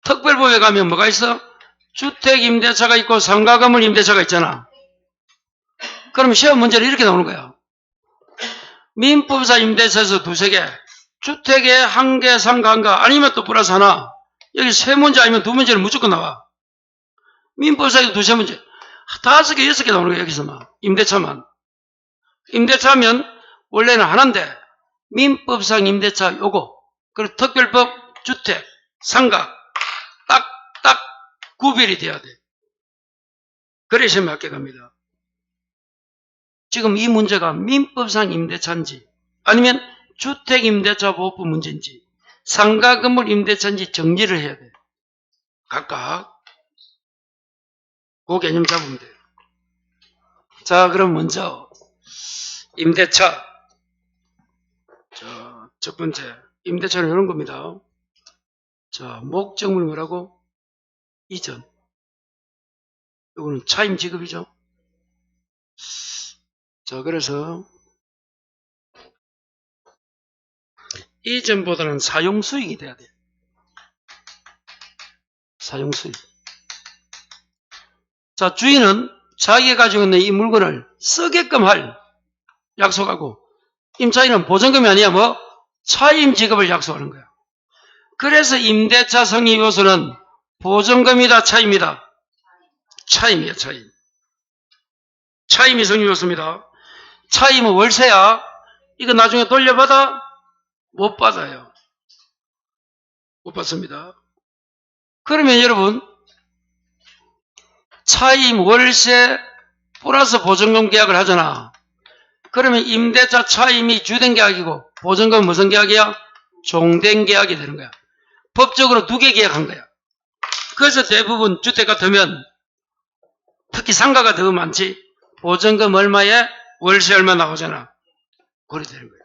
특별법에 가면 뭐가 있어? 주택임대차가 있고 상가건물 임대차가 있잖아. 그러면 시험 문제는 이렇게 나오는 거야. 민법상 임대차에서 두세 개, 주택에 한 개, 상가 한 개, 아니면 또 플러스 하나. 여기 세 문제 아니면 두 문제는 무조건 나와. 민법상에서 두세 문제. 다섯 개, 여섯 개 나오는 거야, 여기서만. 임대차만. 임대차면 원래는 하나인데, 민법상 임대차 요거, 그리고 특별법 주택, 상가, 딱 구별이 돼야 돼. 그래야 시험에 합격합니다. 지금 이 문제가 민법상 임대차인지, 아니면 주택임대차보호법 문제인지, 상가건물 임대차인지 정리를 해야 돼. 각각. 그 개념 잡으면 돼요. 자, 그럼 먼저 임대차. 자, 첫 번째 임대차는 이런 겁니다. 자, 목적물 뭐라고? 이전. 이거는 차임 지급이죠. 자, 그래서 이전보다는 사용 수익이 돼야 돼. 사용 수익. 자, 주인은 자기가 가지고 있는 이 물건을 쓰게끔 할 약속하고, 임차인은 보증금이 아니야 뭐 차임 지급을 약속하는 거야. 그래서 임대차 성립 요소는 보증금이다 차임이다. 차임이야 차임. 차임이 성립 요소입니다. 차임은 월세야. 이거 나중에 돌려받아? 못 받아요. 못 받습니다. 그러면 여러분 차임 월세 플러스 보증금 계약을 하잖아. 그러면 임대차 차임이 주된 계약이고 보증금은 무슨 계약이야? 종된 계약이 되는 거야. 법적으로 두 개 계약한 거야. 그래서 대부분 주택 같으면 특히 상가가 더 많지. 보증금 얼마에 월세 얼마 나오잖아. 그래 되는 거야.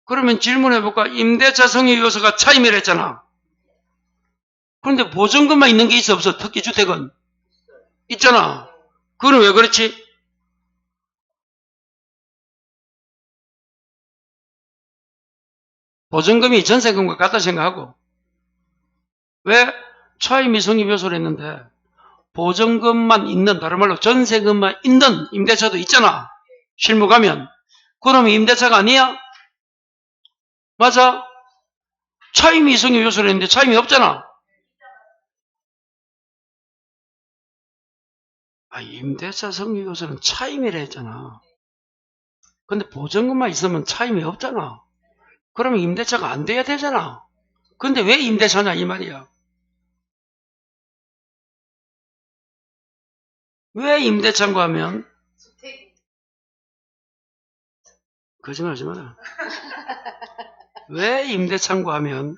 그러면 질문해볼까? 임대차 성립 요소가 차임이라 했잖아. 그런데 보증금만 있는 게 있어 없어? 특히 주택은 있잖아. 그건 왜 그렇지? 보증금이 전세금과 같다 생각하고. 왜? 차임이 성립 요소를 했는데 보증금만 있는, 다른 말로 전세금만 있는 임대차도 있잖아. 실무 가면. 그러면 임대차가 아니야? 맞아? 차임이 성립 요소를 했는데 차임이 없잖아. 임대차 성립 요소는 차임이라 했잖아. 근데 보증금만 있으면 차임이 없잖아. 그러면 임대차가 안 돼야 되잖아. 근데 왜 임대차냐 이 말이야. 왜 임대차인가 하면 거짓말하지 마라. 왜 임대차인가 하면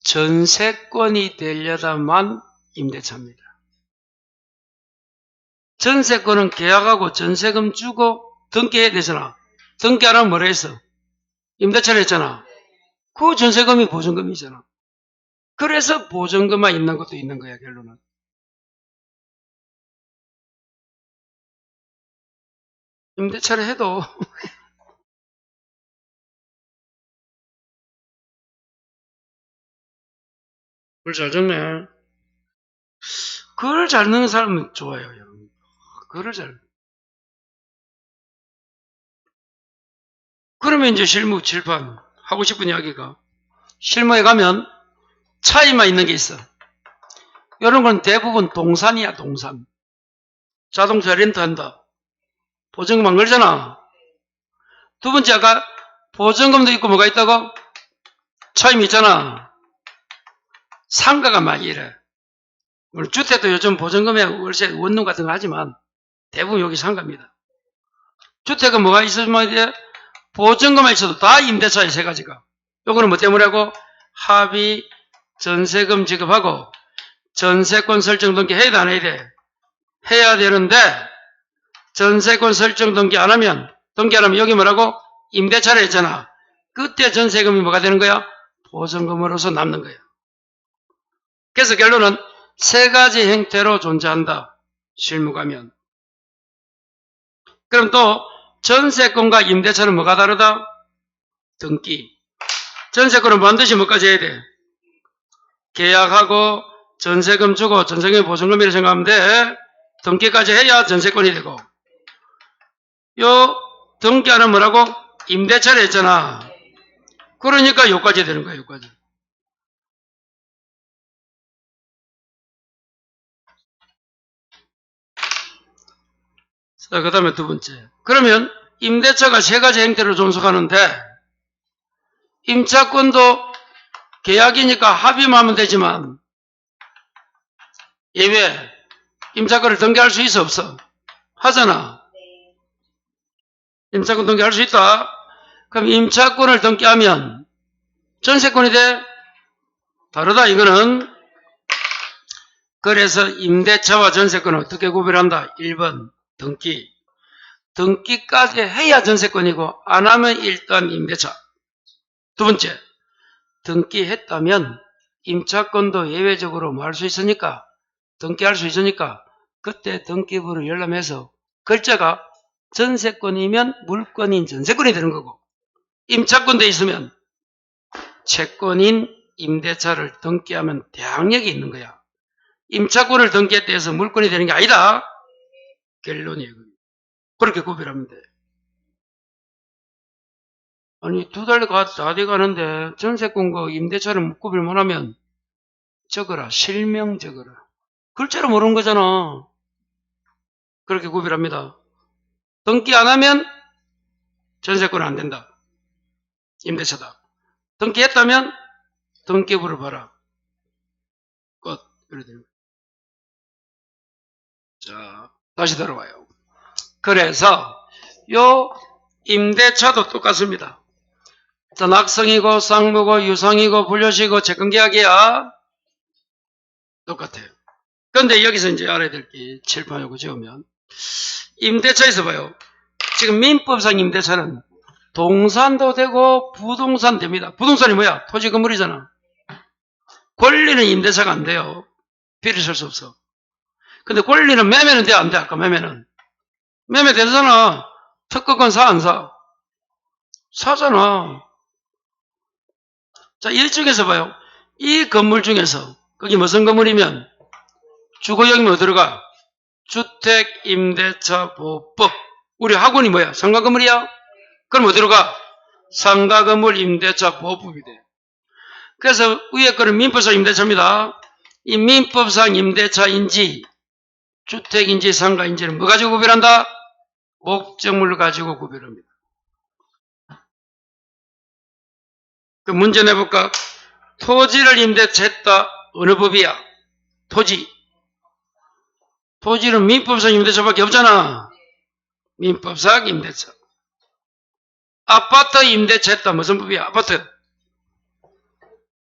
전세권이 되려다만 임대차입니다. 전세권은 계약하고 전세금 주고 등기해야 되잖아. 등기 안 하면 뭐라 했어? 임대차를 했잖아. 그 전세금이 보증금이잖아. 그래서 보증금만 있는 것도 있는 거야, 결론은. 임대차를 해도 글 잘 적네. 글을 잘 넣는 사람은 좋아요. 글을 잘. 그러면 이제 실무 칠판 하고 싶은 이야기가, 실무에 가면 차이만 있는 게 있어. 이런 건 대부분 동산이야, 동산. 자동차 렌트한다. 보증금 안 걸잖아. 두 번째 아까 보증금도 있고 뭐가 있다고? 차임이 있잖아. 상가가 많이 이래. 물론 주택도 요즘 보증금에 월세 원룸 같은 거 하지만 대부분 여기 상가입니다. 주택은 뭐가 있으면 이제 보증금만 있어도 다 임대차에 세 가지가. 요거는 뭐 때문에 하고? 합의, 전세금 지급하고 전세권 설정 등기 해야 돼 안 해야 돼? 해야 되는데 전세권 설정 등기 안 하면 여기 뭐라고? 임대차를 했잖아. 그때 전세금이 뭐가 되는 거야? 보증금으로서 남는 거야. 그래서 결론은 세 가지 형태로 존재한다. 실무가면. 그럼 또 전세권과 임대차는 뭐가 다르다? 등기. 전세권은 반드시 뭐까지 해야 돼? 계약하고 전세금 주고 전세금 보증금이라고 생각하면 돼. 등기까지 해야 전세권이 되고. 요 등기하는 뭐라고? 임대차를 했잖아. 그러니까 요까지 되는 거야. 요까지. 자, 그 다음에 두 번째. 그러면 임대차가 세 가지 형태로 존속하는데 임차권도 계약이니까 합의하면 되지만 예외 임차권을 등기할 수 있어 없어? 하잖아. 임차권 등기할 수 있다. 그럼 임차권을 등기하면 전세권이 돼? 다르다 이거는. 그래서 임대차와 전세권을 어떻게 구별한다? 1번 등기. 등기까지 해야 전세권이고 안 하면 일단 임대차. 두 번째, 등기했다면 임차권도 예외적으로 뭐 할 수 있으니까 등기할 수 있으니까 그때 등기부를 열람해서 글자가 전세권이면 물권인 전세권이 되는 거고 임차권돼 있으면 채권인 임대차를 등기하면 대항력이 있는 거야. 임차권을 등기했다 해서 물권이 되는 게 아니다. 결론이에요. 그렇게 구별하면 돼. 아니 2달 다 돼가는데 전세권과 임대차를 구별 못하면 적어라. 실명 적어라. 글자로 모르는 거잖아. 그렇게 구별합니다. 등기 안 하면 전세권은 안 된다. 임대차다. 등기했다면 등기부를 봐라. 끝. 이렇게 됩니다. 자, 다시 들어와요. 그래서 요 임대차도 똑같습니다. 자, 낙성이고 쌍무고 유상이고 분료시고 채권계약이야. 똑같아요. 그런데 여기서 이제 알아야 될 게 칠판 요거 지우면 임대차에서 봐요. 지금 민법상 임대차는 동산도 되고 부동산 됩니다. 부동산이 뭐야? 토지 건물이잖아. 권리는 임대차가 안 돼요. 비리 쓸 수 없어. 근데 권리는 매매는 돼? 안 돼? 아까 매매는. 매매 되잖아. 특허권 사? 안 사? 사잖아. 자, 이쪽에서 봐요. 이 건물 중에서 거기 무슨 건물이면 주거용이면 어디로가? 주택임대차보호법. 우리 학원이 뭐야? 상가건물이야? 그럼 어디로 가? 상가건물 임대차보호법이 돼. 그래서 위에 거는 민법상 임대차입니다. 이 민법상 임대차인지 주택인지 상가인지는 뭐 가지고 구별한다? 목적물을 가지고 구별합니다. 그 문제 내볼까? 토지를 임대차했다. 어느 법이야? 토지. 토지는 민법상 임대차밖에 없잖아. 민법상 임대차. 아파트 임대차했다. 무슨 법이야? 아파트.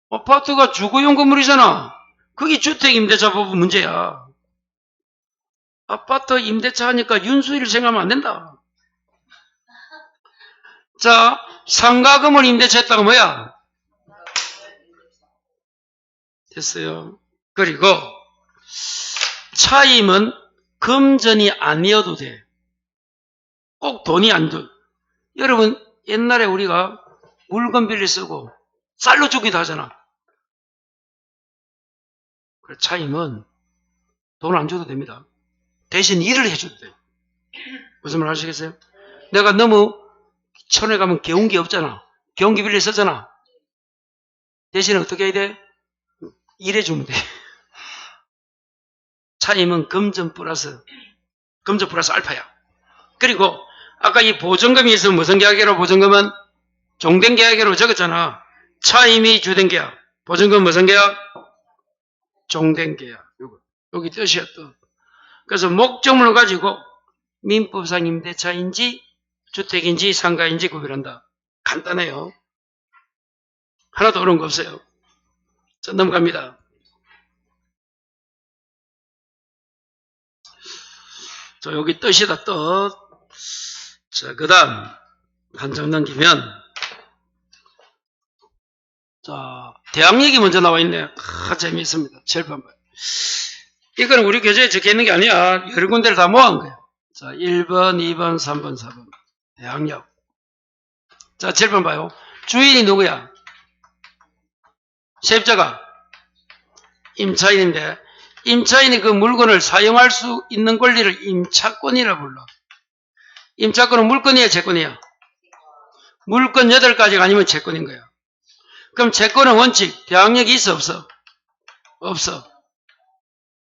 아파트가 주거용 건물이잖아. 그게 주택임대차법 문제야. 아파트 임대차 하니까 윤수일을 생각하면 안 된다. 자, 상가건물 임대차했다가 뭐야? 됐어요. 그리고 차임은 금전이 아니어도 돼. 꼭 돈이 안 돼. 여러분 옛날에 우리가 물건 빌리 쓰고 쌀로 주기도 하잖아. 차임은 돈 안 줘도 됩니다. 대신 일을 해줘도 돼. 무슨 말 아시겠어요? 내가 너무 촌에 가면 개운기 없잖아. 개운기 빌리 쓰잖아. 대신 어떻게 해야 돼? 일해주면 돼. 차임은 금전 플러스 알파야. 그리고 아까 이 보증금이 있으면 무슨 계약이라고? 보증금은 종된 계약이라고 적었잖아. 차임이 주된 계약. 보증금 무슨 계약? 종된 계약. 여기 뜻이야 또. 그래서 목적물을 가지고 민법상 임대차인지 주택인지 상가인지 구별한다. 간단해요. 하나도 어려운 거 없어요. 자, 넘어갑니다. 자, 여기 뜻이다, 뜻. 자, 그 다음, 한 장 넘기면, 자, 대항력이 먼저 나와 있네요. 재미있습니다. 7번 봐요. 이거는 우리 교재에 적혀 있는 게 아니야. 여러 군데를 다 모아온 거야. 자, 1번, 2번, 3번, 4번. 대항력. 자, 7번 봐요. 주인이 누구야? 세입자가 임차인인데, 임차인이 그 물건을 사용할 수 있는 권리를 임차권이라 불러. 임차권은 물건이야, 채권이야? 물건 8가지가 아니면 채권인 거야. 그럼 채권은 원칙, 대항력이 있어, 없어? 없어.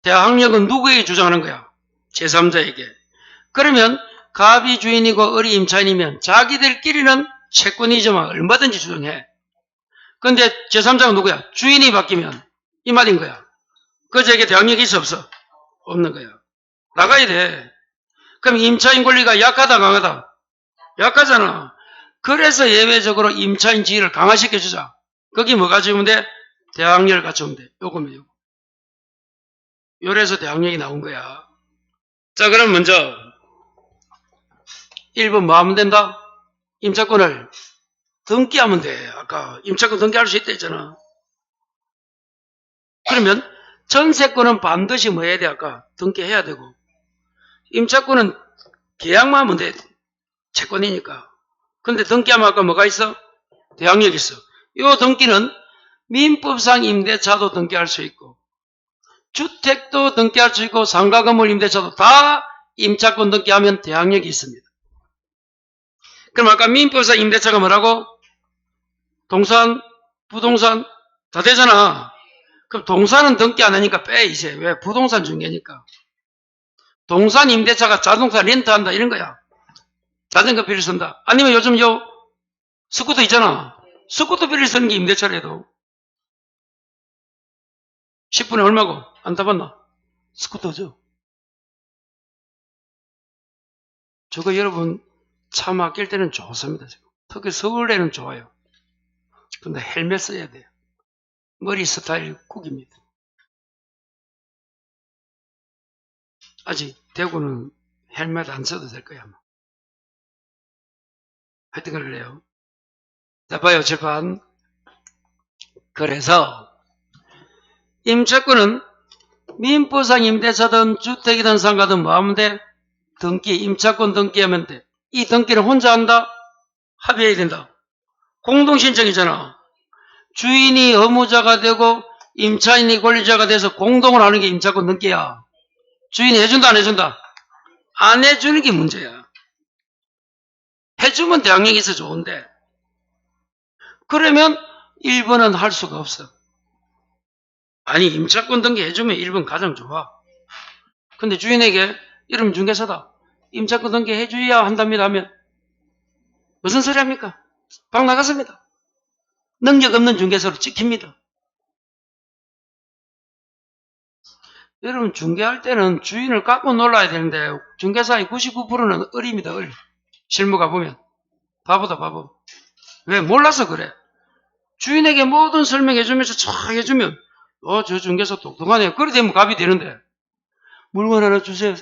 대항력은 누구에게 주장하는 거야? 제3자에게. 그러면 갑이 주인이고 을이 임차인이면 자기들끼리는 채권이지만 얼마든지 주장해. 근데 제3자가 누구야? 주인이 바뀌면 이 말인 거야. 그저에게 대항력이 있어, 없어? 없는 거야. 나가야 돼. 그럼 임차인 권리가 약하다, 강하다? 약하잖아. 그래서 예외적으로 임차인 지위를 강화시켜주자. 거기 뭐 가지면 돼? 대항력을 갖추면 돼. 요거면 요거. 요래서 대항력이 나온 거야. 자, 그럼 먼저 1번 뭐 하면 된다? 임차권을 등기하면 돼. 아까 임차권 등기할 수 있다 했잖아. 그러면 전세권은 반드시 뭐 해야 돼? 아까 등기해야 되고, 임차권은 계약만 하면 돼. 채권이니까. 근데 등기하면 아까 뭐가 있어? 대항력이 있어. 이 등기는 민법상 임대차도 등기할 수 있고, 주택도 등기할 수 있고, 상가 건물 임대차도 다 임차권 등기하면 대항력이 있습니다. 그럼 아까 민법상 임대차가 뭐라고? 동산, 부동산 다 되잖아. 그럼 동산은 등기 안 하니까 빼, 이제. 왜? 부동산 중개니까. 동산 임대차가 자동차 렌트한다 이런 거야. 자전거 비를 쓴다. 아니면 요즘 스쿠터 있잖아. 스쿠터 비를 쓰는 게 임대차래도. 10분에 얼마고? 안 타봤나? 스쿠터죠. 저거 여러분 차 맡길 때는 좋습니다. 특히 서울에는 좋아요. 근데 헬멧 써야 돼요. 머리 스타일 국입니다. 아직 대구는 헬멧 안 써도 될 거야, 아마. 하여튼 그럴래요. 자, 봐요, 재판. 그래서 임차권은 민법상 임대차든 주택이든 상가든 뭐 하면 돼? 등기, 임차권 등기하면 돼. 이 등기는 혼자 한다? 합의해야 된다. 공동신청이잖아. 주인이 의무자가 되고 임차인이 권리자가 돼서 공동을 하는 게 임차권 등기야. 주인이 해준다, 안 해준다? 안 해주는 게 문제야. 해주면 대항력이 있어 좋은데. 그러면 1번은 할 수가 없어. 아니, 임차권 등기 해주면 1번 가장 좋아. 근데 주인에게 이름 중개사다. 임차권 등기 해줘야 한답니다 하면 무슨 소리 합니까? 방 나갔습니다. 능력 없는 중개사로 찍힙니다. 여러분 중개할 때는 주인을 깎고 놀아야 되는데 중개사의 99%는 을입니다. 을. 실무 가보면. 바보다 바보. 왜? 몰라서 그래. 주인에게 모든 설명해주면서 쫙 해주면 저 중개사 똑똑하네요. 그래 되면 갑이 되는데 물건 하나 주세요.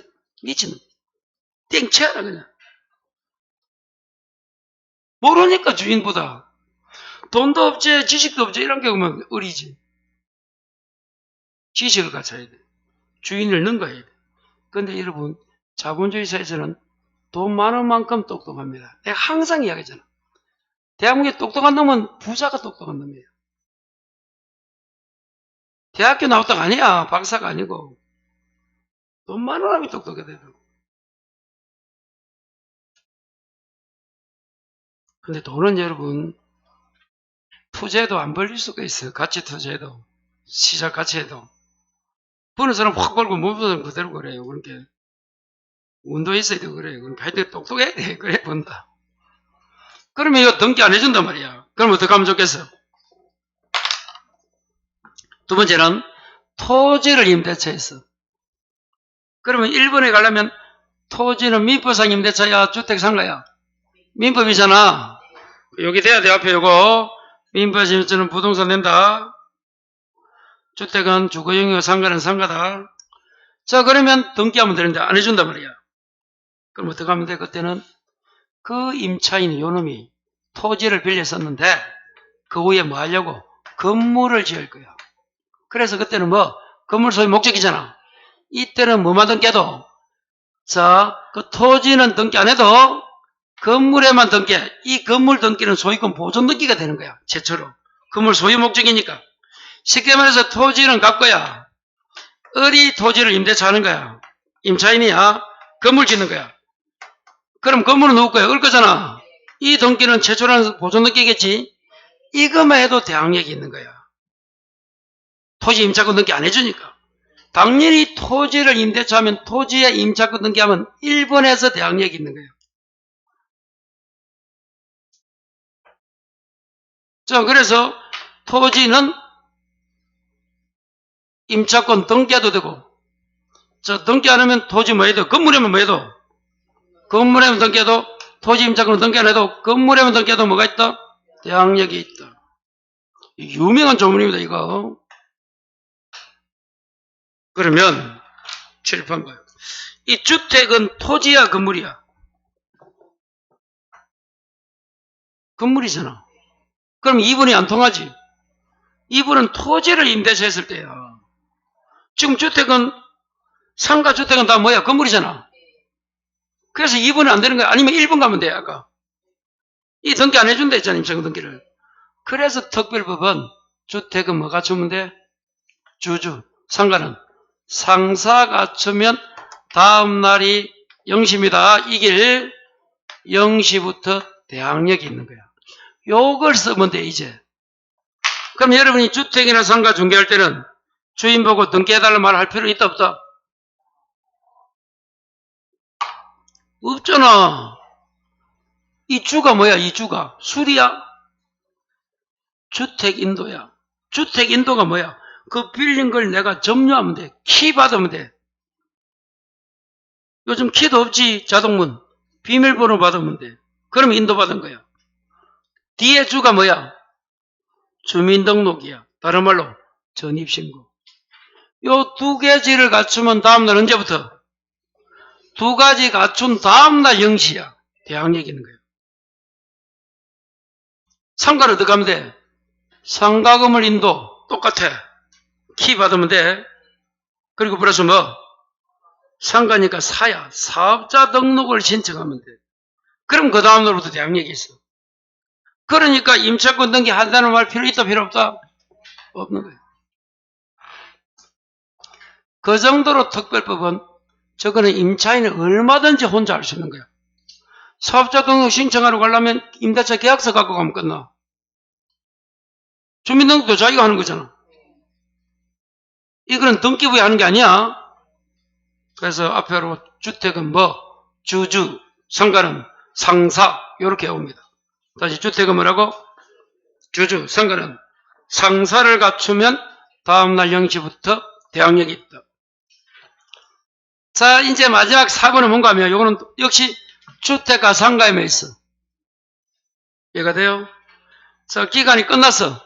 미친놈. 땡채라 그냥. 모르니까 주인보다. 돈도 없지 지식도 없지 이런 경우면 을이지. 지식을 갖춰야 돼. 주인을 능가해야 돼. 근데 여러분 자본주의 사회에서는 돈 많은 만큼 똑똑합니다. 내가 항상 이야기하잖아. 대한민국에 똑똑한 놈은 부자가 똑똑한 놈이에요. 대학교 나왔다가 아니야. 박사가 아니고. 돈 많은 사람이 똑똑해 돼요. 근데 돈은 여러분 투자해도 안 벌릴 수가 있어요. 가치 투자해도. 시작 가치에도. 버는 사람 확 벌고 못 버는 사람 그대로 그래요. 그러니까 운도 있어야 되고 그래요. 그러니까 하여튼 똑똑해야 돼. 그래 본다. 그러면 이거 등기 안 해준단 말이야. 그럼 어떻게 하면 좋겠어? 두 번째는 토지를 임대차했어. 그러면 1번에 가려면 토지는 민법상 임대차야 주택 상가야? 민법이잖아. 여기 돼야 돼. 앞에 요거 민법에서 임대차는 부동산 낸다. 주택은 주거용이고 상가는 상가다. 자 그러면 등기하면 되는데 안 해준단 말이야. 그럼 어떻게 하면 돼? 그때는 그 임차인 요놈이 토지를 빌렸었는데 그 후에 뭐 하려고? 건물을 지을 거야. 그래서 그때는 뭐 건물 소유 목적이잖아. 이때는 뭐만 등기해도, 자, 그 토지는 등기 안 해도 건물에만 등기해. 이 건물 등기는 소유권 보존 등기가 되는 거야. 최초로. 건물 소유 목적이니까. 쉽게 말해서 토지는 갖고야. 어디 토지를 임대차 하는 거야. 임차인이야. 건물 짓는 거야. 그럼 건물은 누구 거야? 을 거잖아. 이 등기는 최초라는 보존 등기겠지. 이것만 해도 대항력이 있는 거야. 토지 임차권 등기 안 해주니까. 당연히 토지를 임대차하면 토지에 임차권 등기하면 1번에서 대항력이 있는 거예요. 자, 그래서 토지는 임차권 등기해도 되고, 자, 등기 안 하면 토지 뭐 해도, 건물에만 뭐 해도, 건물에만 등기해도, 토지 임차권 등기 안 해도, 건물에만 등기해도 뭐가 있다? 대항력이 있다. 유명한 조문입니다, 이거. 그러면, 칠판 봐요. 이 주택은 토지야, 건물이야? 건물이잖아. 그럼 2번이 안 통하지. 2번은 토지를 임대차 했을 때야. 지금 주택은, 상가 주택은 다 뭐야? 건물이잖아. 그래서 2번은 안 되는 거야. 아니면 1번 가면 돼, 아까. 이 등기 안 해준다 했잖아, 임차권 등기를. 그래서 특별법은 주택은 뭐 갖추면 돼? 주주. 상가는 상사 갖추면 다음 날이 0시입니다. 이길 0시부터 대항력이 있는 거야. 요걸 쓰면 돼, 이제. 그럼 여러분이 주택이나 상가 중개할 때는 주인 보고 등기해달라는 말을 할 필요 있다, 없다? 없잖아. 이 주가 뭐야, 이 주가? 술이야? 주택인도야. 주택인도가 뭐야? 그 빌린 걸 내가 점유하면 돼. 키 받으면 돼. 요즘 키도 없지, 자동문. 비밀번호 받으면 돼. 그럼 인도받은 거야. 뒤에 주가 뭐야? 주민등록이야. 다른 말로 전입신고. 요 두 가지를 갖추면 다음날 언제부터? 두 가지 갖춘 다음날 0시야. 대항력이 있는 거야. 상가를 어떻게 하면 돼? 상가금을 인도 똑같아. 키 받으면 돼. 그리고 플러스 뭐? 상가니까 사야. 사업자 등록을 신청하면 돼. 그럼 그 다음날부터 대항력이 있어. 그러니까 임차권 등기 한다는 말 필요 있다, 필요 없다? 없는 거예요. 그 정도로 특별법은 저거는 임차인이 얼마든지 혼자 할 수 있는 거야. 사업자 등록 신청하러 가려면 임대차 계약서 갖고 가면 끝나. 주민등록도 자기가 하는 거잖아. 이거는 등기부에 하는 게 아니야. 그래서 앞으로 주택은 뭐? 주주, 상가는 상사, 이렇게 옵니다. 다시 주택은 뭐라고? 주주, 상가는 상사를 갖추면 다음날 0시부터 대항력이 있다. 자, 이제 마지막 4번은 뭔가 하면, 요거는 역시 주택과 상가에만 있어. 이해가 돼요? 자, 기간이 끝났어.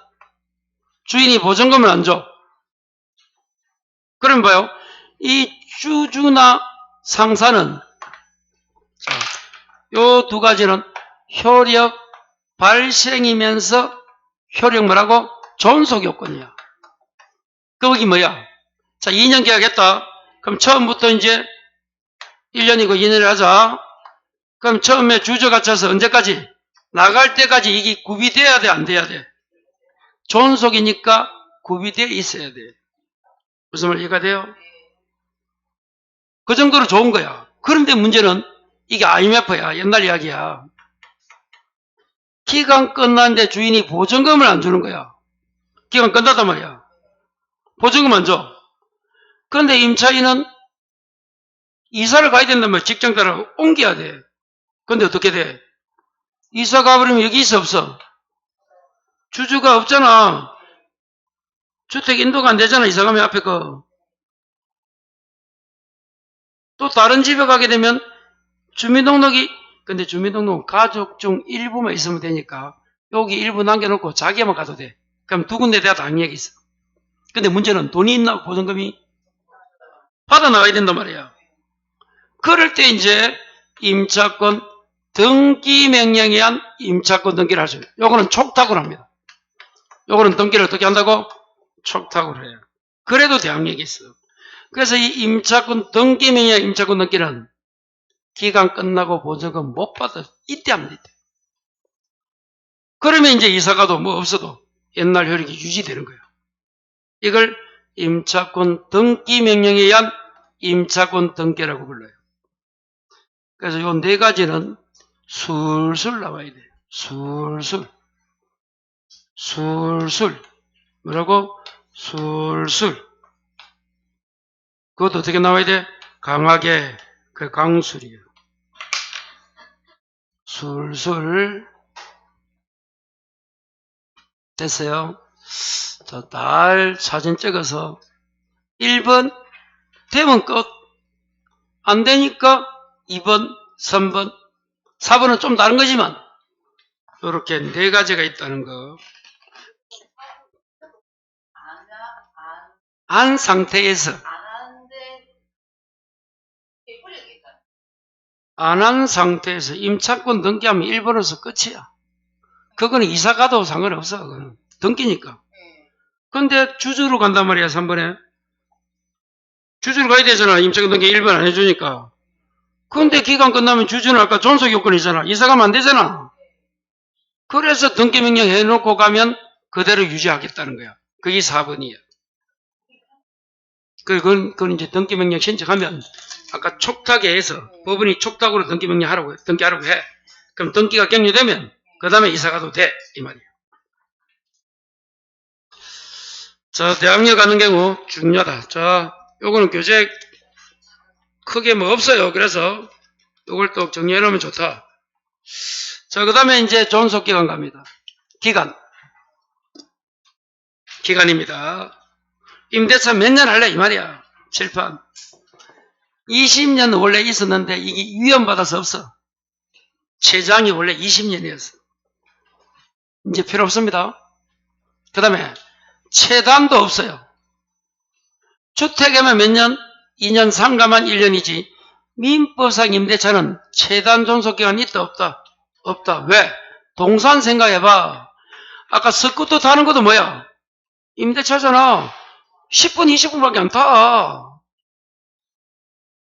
주인이 보증금을 안 줘. 그럼 봐요. 이 주주나 상사는, 요 두 가지는 효력 발생이면서 효력 뭐라고? 존속 요건이야. 거기 뭐야? 자, 2년 계약했다. 그럼 처음부터 이제 1년이고 2년을 하자. 그럼 처음에 주저 갖춰서 언제까지? 나갈 때까지 이게 구비돼야 돼, 안 돼야 돼? 존속이니까 구비되어 있어야 돼. 무슨 말 이해가 돼요? 그 정도로 좋은 거야. 그런데 문제는 이게 IMF야. 옛날 이야기야. 기간 끝났는데 주인이 보증금을 안 주는 거야. 기간 끝났단 말이야. 보증금 안 줘. 그런데 임차인은 이사를 가야 된단 말이야. 직장 따라 옮겨야 돼. 근데 어떻게 돼? 이사 가버리면 여기 있어, 없어? 주주가 없잖아. 주택 인도가 안 되잖아. 이사 가면 앞에 거. 또 다른 집에 가게 되면 주민등록이, 근데 주민등록은 가족 중 일부만 있으면 되니까 여기 일부 남겨놓고 자기만 가도 돼. 그럼 두 군데 다 당력이 있어. 근데 문제는 돈이 있나? 보증금이? 받아 나가야 된단 말이야. 그럴 때 이제 임차권 등기 명령에 의한 임차권 등기를 할 수 있어요. 요거는 촉탁으로 합니다. 요거는 등기를 어떻게 한다고? 촉탁으로 해요. 그래도 대항력이 있어. 그래서 이 임차권 등기명령 임차권 등기는 기간 끝나고 보증금 못 받아. 이때 합니다. 이때. 그러면 이제 이사가도 뭐 없어도 옛날 효력이 유지되는 거예요. 이걸 임차권 등기명령에 의한 임차권 등기라고 불러요. 그래서 요 네 가지는 술술 나와야 돼요. 술술. 술술. 뭐라고? 술술. 그것도 어떻게 나와야 돼? 강하게. 그 강술이에요. 술술. 됐어요? 자, 달 사진 찍어서 1번 되면 끝. 안 되니까 2번, 3번, 4번은 좀 다른 거지만 이렇게 네 가지가 있다는 거. 안 상태에서 안 한 상태에서 임차권 등기하면 1번에서 끝이야. 그거는 이사 가도 상관없어. 그거는 등기니까. 근데 주주로 간단 말이야. 3번에 주주로 가야 되잖아. 임차권 등기 1번 안 해주니까. 근데 기간 끝나면 주주는 아까 존속 요건이잖아. 이사 가면 안 되잖아. 그래서 등기명령 해놓고 가면 그대로 유지하겠다는 거야. 그게 4번이야. 그건 이제 등기명령 신청하면 아까 촉탁에 해서 법원이 촉탁으로 등기하라고 해. 그럼 등기가 격려되면 그 다음에 이사가도 돼. 이 말이에요. 자, 대항력 갖는 경우 중요하다. 자, 요거는 교재 크게 뭐 없어요. 그래서 요걸 또 정리해 놓으면 좋다. 자, 그 다음에 이제 존속기간 갑니다. 기간입니다. 임대차 몇 년 할래? 이 말이야. 칠판. 20년 원래 있었는데 이게 위헌받아서 없어. 최장이 원래 20년이었어. 이제 필요 없습니다. 그 다음에 최단도 없어요. 주택에만 몇 년? 2년 상가만 1년이지 민법상 임대차는 최단 존속기간이 있다 없다? 없다. 왜? 동산 생각해봐. 아까 스쿠터 타는 것도 뭐야? 임대차잖아. 10분 20분밖에 안 타.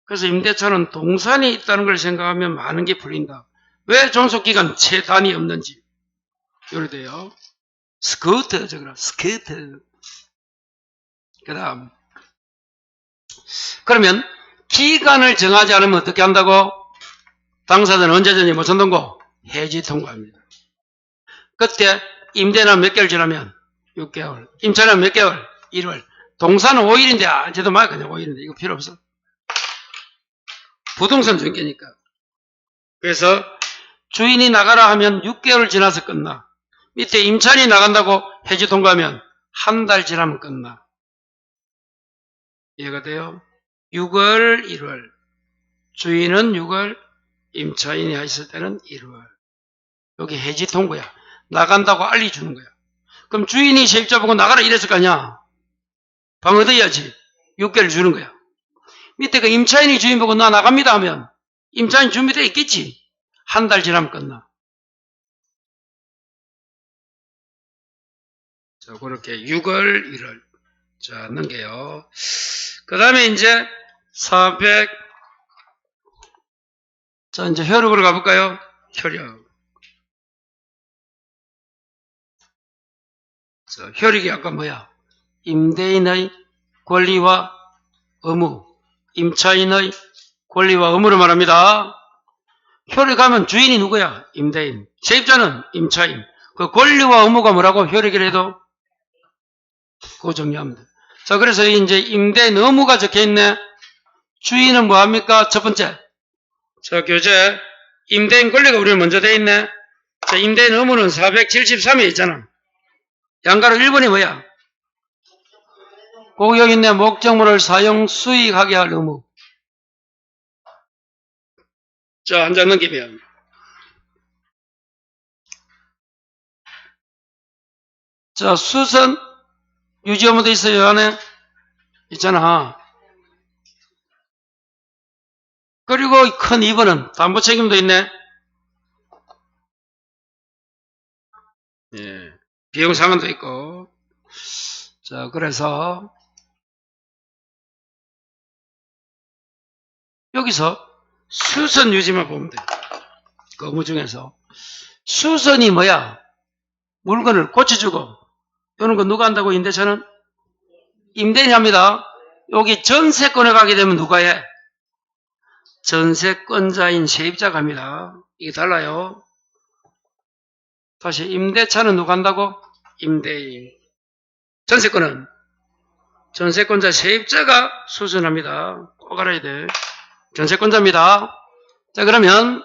그래서 임대차는 동산이 있다는 걸 생각하면 많은 게 풀린다. 왜 존속기간 최단이 없는지. 요래돼요. 스쿠터 적어라. 스쿠터. 그 다음. 그러면 기간을 정하지 않으면 어떻게 한다고? 당사자는 언제든지 무슨 통고? 해지 통고합니다. 그때 임대는 몇 개월 지나면 6개월. 임차는 몇 개월? 1월. 동산은 5일인데 쟤도 말 그냥 5일인데 이거 필요 없어. 부동산 중개니까. 그래서 주인이 나가라 하면 6개월 지나서 끝나. 밑에 임차인이 나간다고 해지 통고하면 한 달 지나면 끝나. 이해가 돼요? 6월, 1월. 주인은 6월, 임차인이 있을 때는 1월. 여기 해지 통고야. 나간다고 알려주는 거야. 그럼 주인이 세입자 보고 나가라 이랬을 거 아니야. 방 얻어야지. 6개월 주는 거야. 밑에 그 임차인이 주인 보고 나 나갑니다 하면 임차인 준비되어 있겠지. 한 달 지나면 끝나. 자, 그렇게 6월, 1월. 자, 넘겨요. 그 다음에 이제 400. 자, 이제 효력으로 가볼까요? 효력. 자, 효력이 아까 뭐야? 임대인의 권리와 의무. 임차인의 권리와 의무를 말합니다. 효력하면 주인이 누구야? 임대인. 세입자는 임차인. 그 권리와 의무가 뭐라고? 효력이라도 그거 정리합니다. 자, 그래서 이제 임대인 의무가 적혀있네. 주인은 뭐합니까? 첫 번째. 자, 교재. 임대인 권리가 우리 먼저 돼 있네. 자, 임대인 의무는 473에 있잖아. 양가로 1번이 뭐야? 꼭 여기 있네. 목적물을 사용 수익하게 할 의무. 자, 한 장 넘기면. 자, 수선 유지 의무도 있어요. 안에 있잖아. 그리고 큰 2번은 담보 책임도 있네. 예. 비용 상환도 있고. 자, 그래서 여기서 수선 유지만 보면 돼. 그 업무 중에서. 수선이 뭐야? 물건을 고쳐주고, 이런 거 누가 한다고 임대차는? 임대인이 합니다. 여기 전세권에 가게 되면 누가 해? 전세권자인 세입자가 합니다. 이게 달라요. 다시 임대차는 누가 한다고? 임대인. 전세권은 전세권자 세입자가 수선합니다. 꼭 알아야 돼. 전세권자입니다. 자, 그러면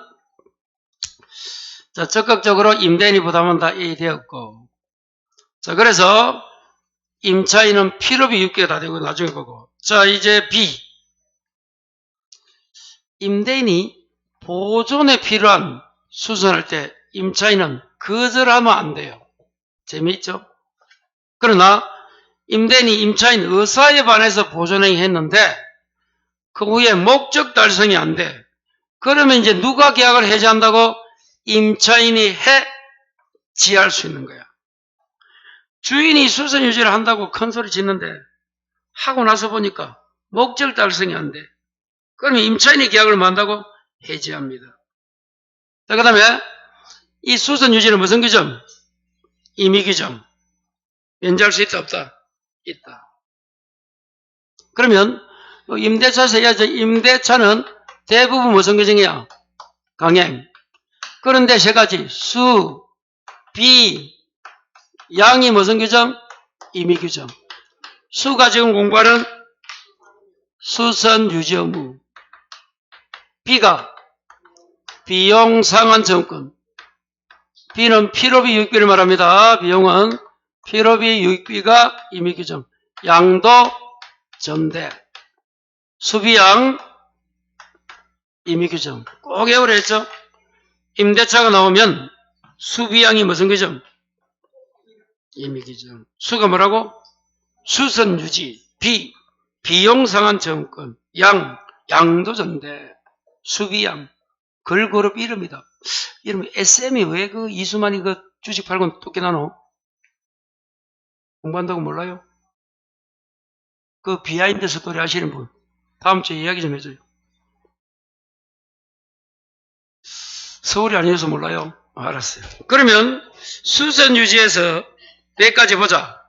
자, 적극적으로 임대인이 부담한다. A 되었고. 자, 그래서 임차인은 필요비 6개가 다 되고 나중에 거고. 자, 이제 B. 임대인이 보존에 필요한 수선할 때 임차인은 거절하면 안 돼요. 재미있죠? 그러나 임대인이 임차인 의사에 반해서 보존행위 했는데 그 후에 목적 달성이 안 돼. 그러면 이제 누가 계약을 해지한다고? 임차인이 해지할 수 있는 거야. 주인이 수선 유지를 한다고 큰 소리 짓는데 하고 나서 보니까 목적 달성이 안 돼. 그러면 임차인이 계약을 뭐 한다고? 해지합니다. 자, 그 다음에 이 수선 유지는 무슨 규정? 임의 규정. 면제할 수 있다 없다? 있다. 그러면 임대차에서 임대차는 대부분 무슨 규정이야? 강행. 그런데 세 가지 수, 비, 양이 무슨 규정? 임의 규정. 수가 지금 공부하는 수선 유지 업무. 비가 비용 상환 정권. 비는 필요비 유익비를 말합니다. 비용은 필요비 유익비가 임의 규정. 양도 전대. 수비양 임의 규정. 꼭 외우려 했죠? 임대차가 나오면 수비양이 무슨 규정? 임의 규정. 수가 뭐라고? 수선 유지. 비 비용 상환 정권. 양도 전대. 수비양. 걸그룹 이름이다. 이름 SM이 왜 그 이수만이 그 주식 팔고 쫓겨 나노? 공부한다고 몰라요? 그 비하인드 스토리 아시는 분 다음 주에 이야기 좀 해줘요. 서울이 아니어서 몰라요? 알았어요. 그러면 수선 유지에서 몇 가지 보자.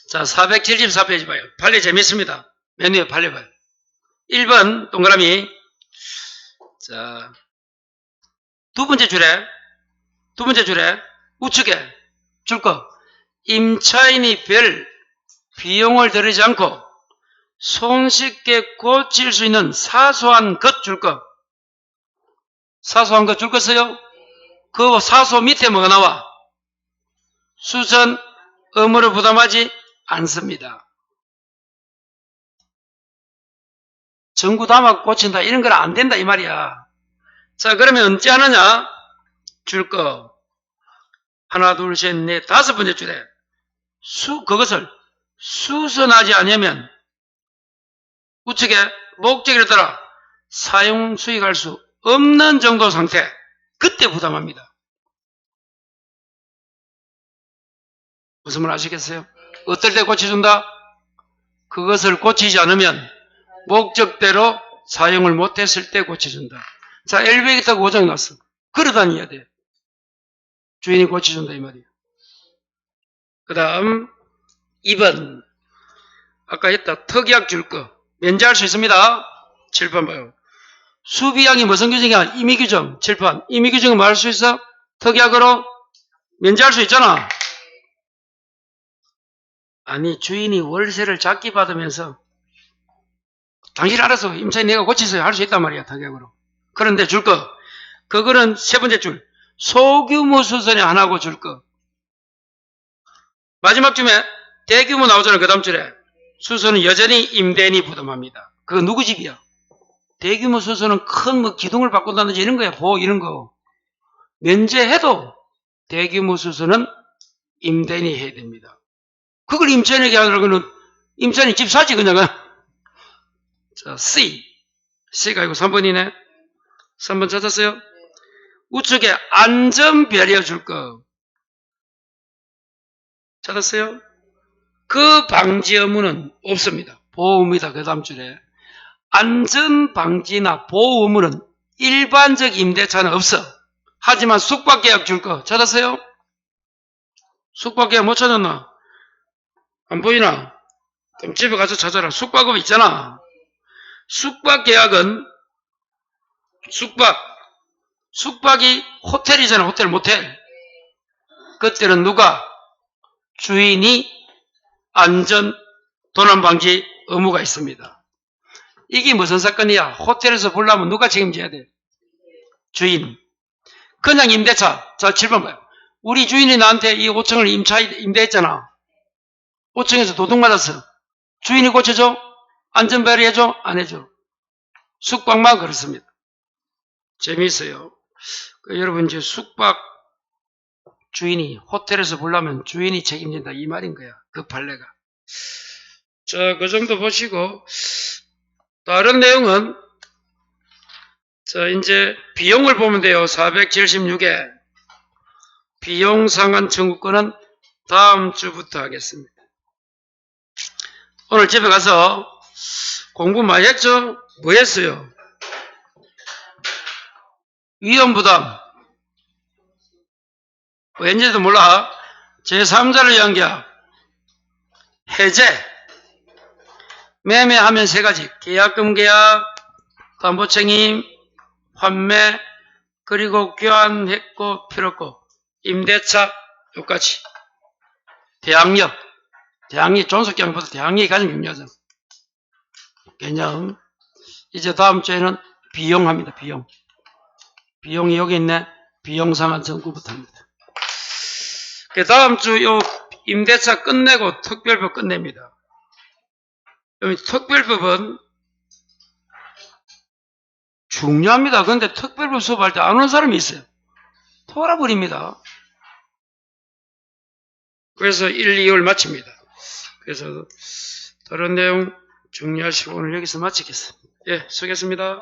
자, 474페이지 봐요. 판례 재밌습니다. 맨 위에 판례 봐요. 1번 동그라미. 자, 두 번째 줄에 우측에 줄 거. 임차인이 별 비용을 들이지 않고 손쉽게 고칠 수 있는 사소한 것 줄 거. 사소한 것 줄 거 써요? 그 사소 밑에 뭐가 나와? 수선 의무를 부담하지 않습니다. 전구 담아 고친다 이런 건 안 된다 이 말이야. 자, 그러면 언제 하느냐? 줄 거. 하나, 둘, 셋, 넷, 다섯 번째 줄에 그것을 수선하지 않으면 우측에 목적에 따라 사용 수익할 수 없는 정도 상태. 그때 부담합니다. 무슨 말 아시겠어요? 어떨 때 고쳐준다? 그것을 고치지 않으면 목적대로 사용을 못했을 때 고쳐준다. 자, 엘리베이터가 고장이 났어. 걸어 다녀야 돼. 주인이 고쳐준다 이 말이에요. 그 다음 2번 아까 했다. 특약 줄 거. 면제할 수 있습니다. 7번 봐요. 수비양이 무슨 규정이야? 임의 규정. 7번. 임의 규정은 뭐 할 수 있어? 특약으로 면제할 수 있잖아. 아니, 주인이 월세를 작게 받으면서 당신 알아서 임차인 내가 고치세요 할 수 있단 말이야. 특약으로. 그런데 줄 거. 그거는 세 번째 줄. 소규모 수선이 안 하고 줄 거. 마지막 쯤에 대규모 나오잖아요. 그 다음 줄에. 수선은 여전히 임대인이 부담합니다. 그거 누구 집이야? 대규모 수선은 큰 뭐 기둥을 바꾼다든지 이런 거야. 보호 이런 거. 면제해도 대규모 수선은 임대인이 해야 됩니다. 그걸 임차인에게 하려고는 임차인이 집 사지 그냥. 자, C가 이거 3번이네. 3번 찾았어요? 우측에 안전배려 줄 거. 찾았어요? 그 방지 의무는 없습니다. 보호입니다. 그 다음 줄에. 안전방지나 보호 의무는 일반적 임대차는 없어. 하지만 숙박계약 줄 거 찾았어요? 숙박계약 못 찾았나? 안 보이나? 그럼 집에 가서 찾아라. 숙박업 있잖아. 숙박계약은 숙박이 호텔이잖아. 호텔, 모텔. 그때는 누가? 주인이 안전 도난방지 의무가 있습니다. 이게 무슨 사건이야? 호텔에서 불나면 누가 책임져야 돼? 주인. 그냥 임대차. 자, 7번 봐요. 우리 주인이 나한테 이 5층을 임대했잖아. 5층에서 도둑 맞았어. 주인이 고쳐줘? 안전발휘 해줘? 안 해줘? 숙박만 그렇습니다. 재미있어요. 여러분 이제 숙박 주인이 호텔에서 불나면 주인이 책임진다 이 말인 거야. 그 판례가. 자, 그 정도 보시고 다른 내용은 자 이제 비용을 보면 돼요. 476에 비용 상한 청구권은 다음 주부터 하겠습니다. 오늘 집에 가서 공부 많이 했죠? 뭐 했어요? 위험부담 왠지도 몰라. 제3자를 위한 계약 해제 매매하면 세 가지 계약금 계약 담보책임 환매 그리고 교환했고 필요없고 임대차 여기까지 대항력 존속계약보다 대항력이 가장 중요하죠. 개념 이제 다음 주에는 비용합니다. 비용이 여기 있네. 비용 상한 청구부터 합니다. 그 다음 주 요 임대차 끝내고 특별법 끝냅니다. 특별법은 중요합니다. 그런데 특별법 수업할 때 안 오는 사람이 있어요. 돌아버립니다. 그래서 1, 2월 마칩니다. 그래서 다른 내용 정리하시고 오늘 여기서 마치겠습니다. 예, 수고했습니다.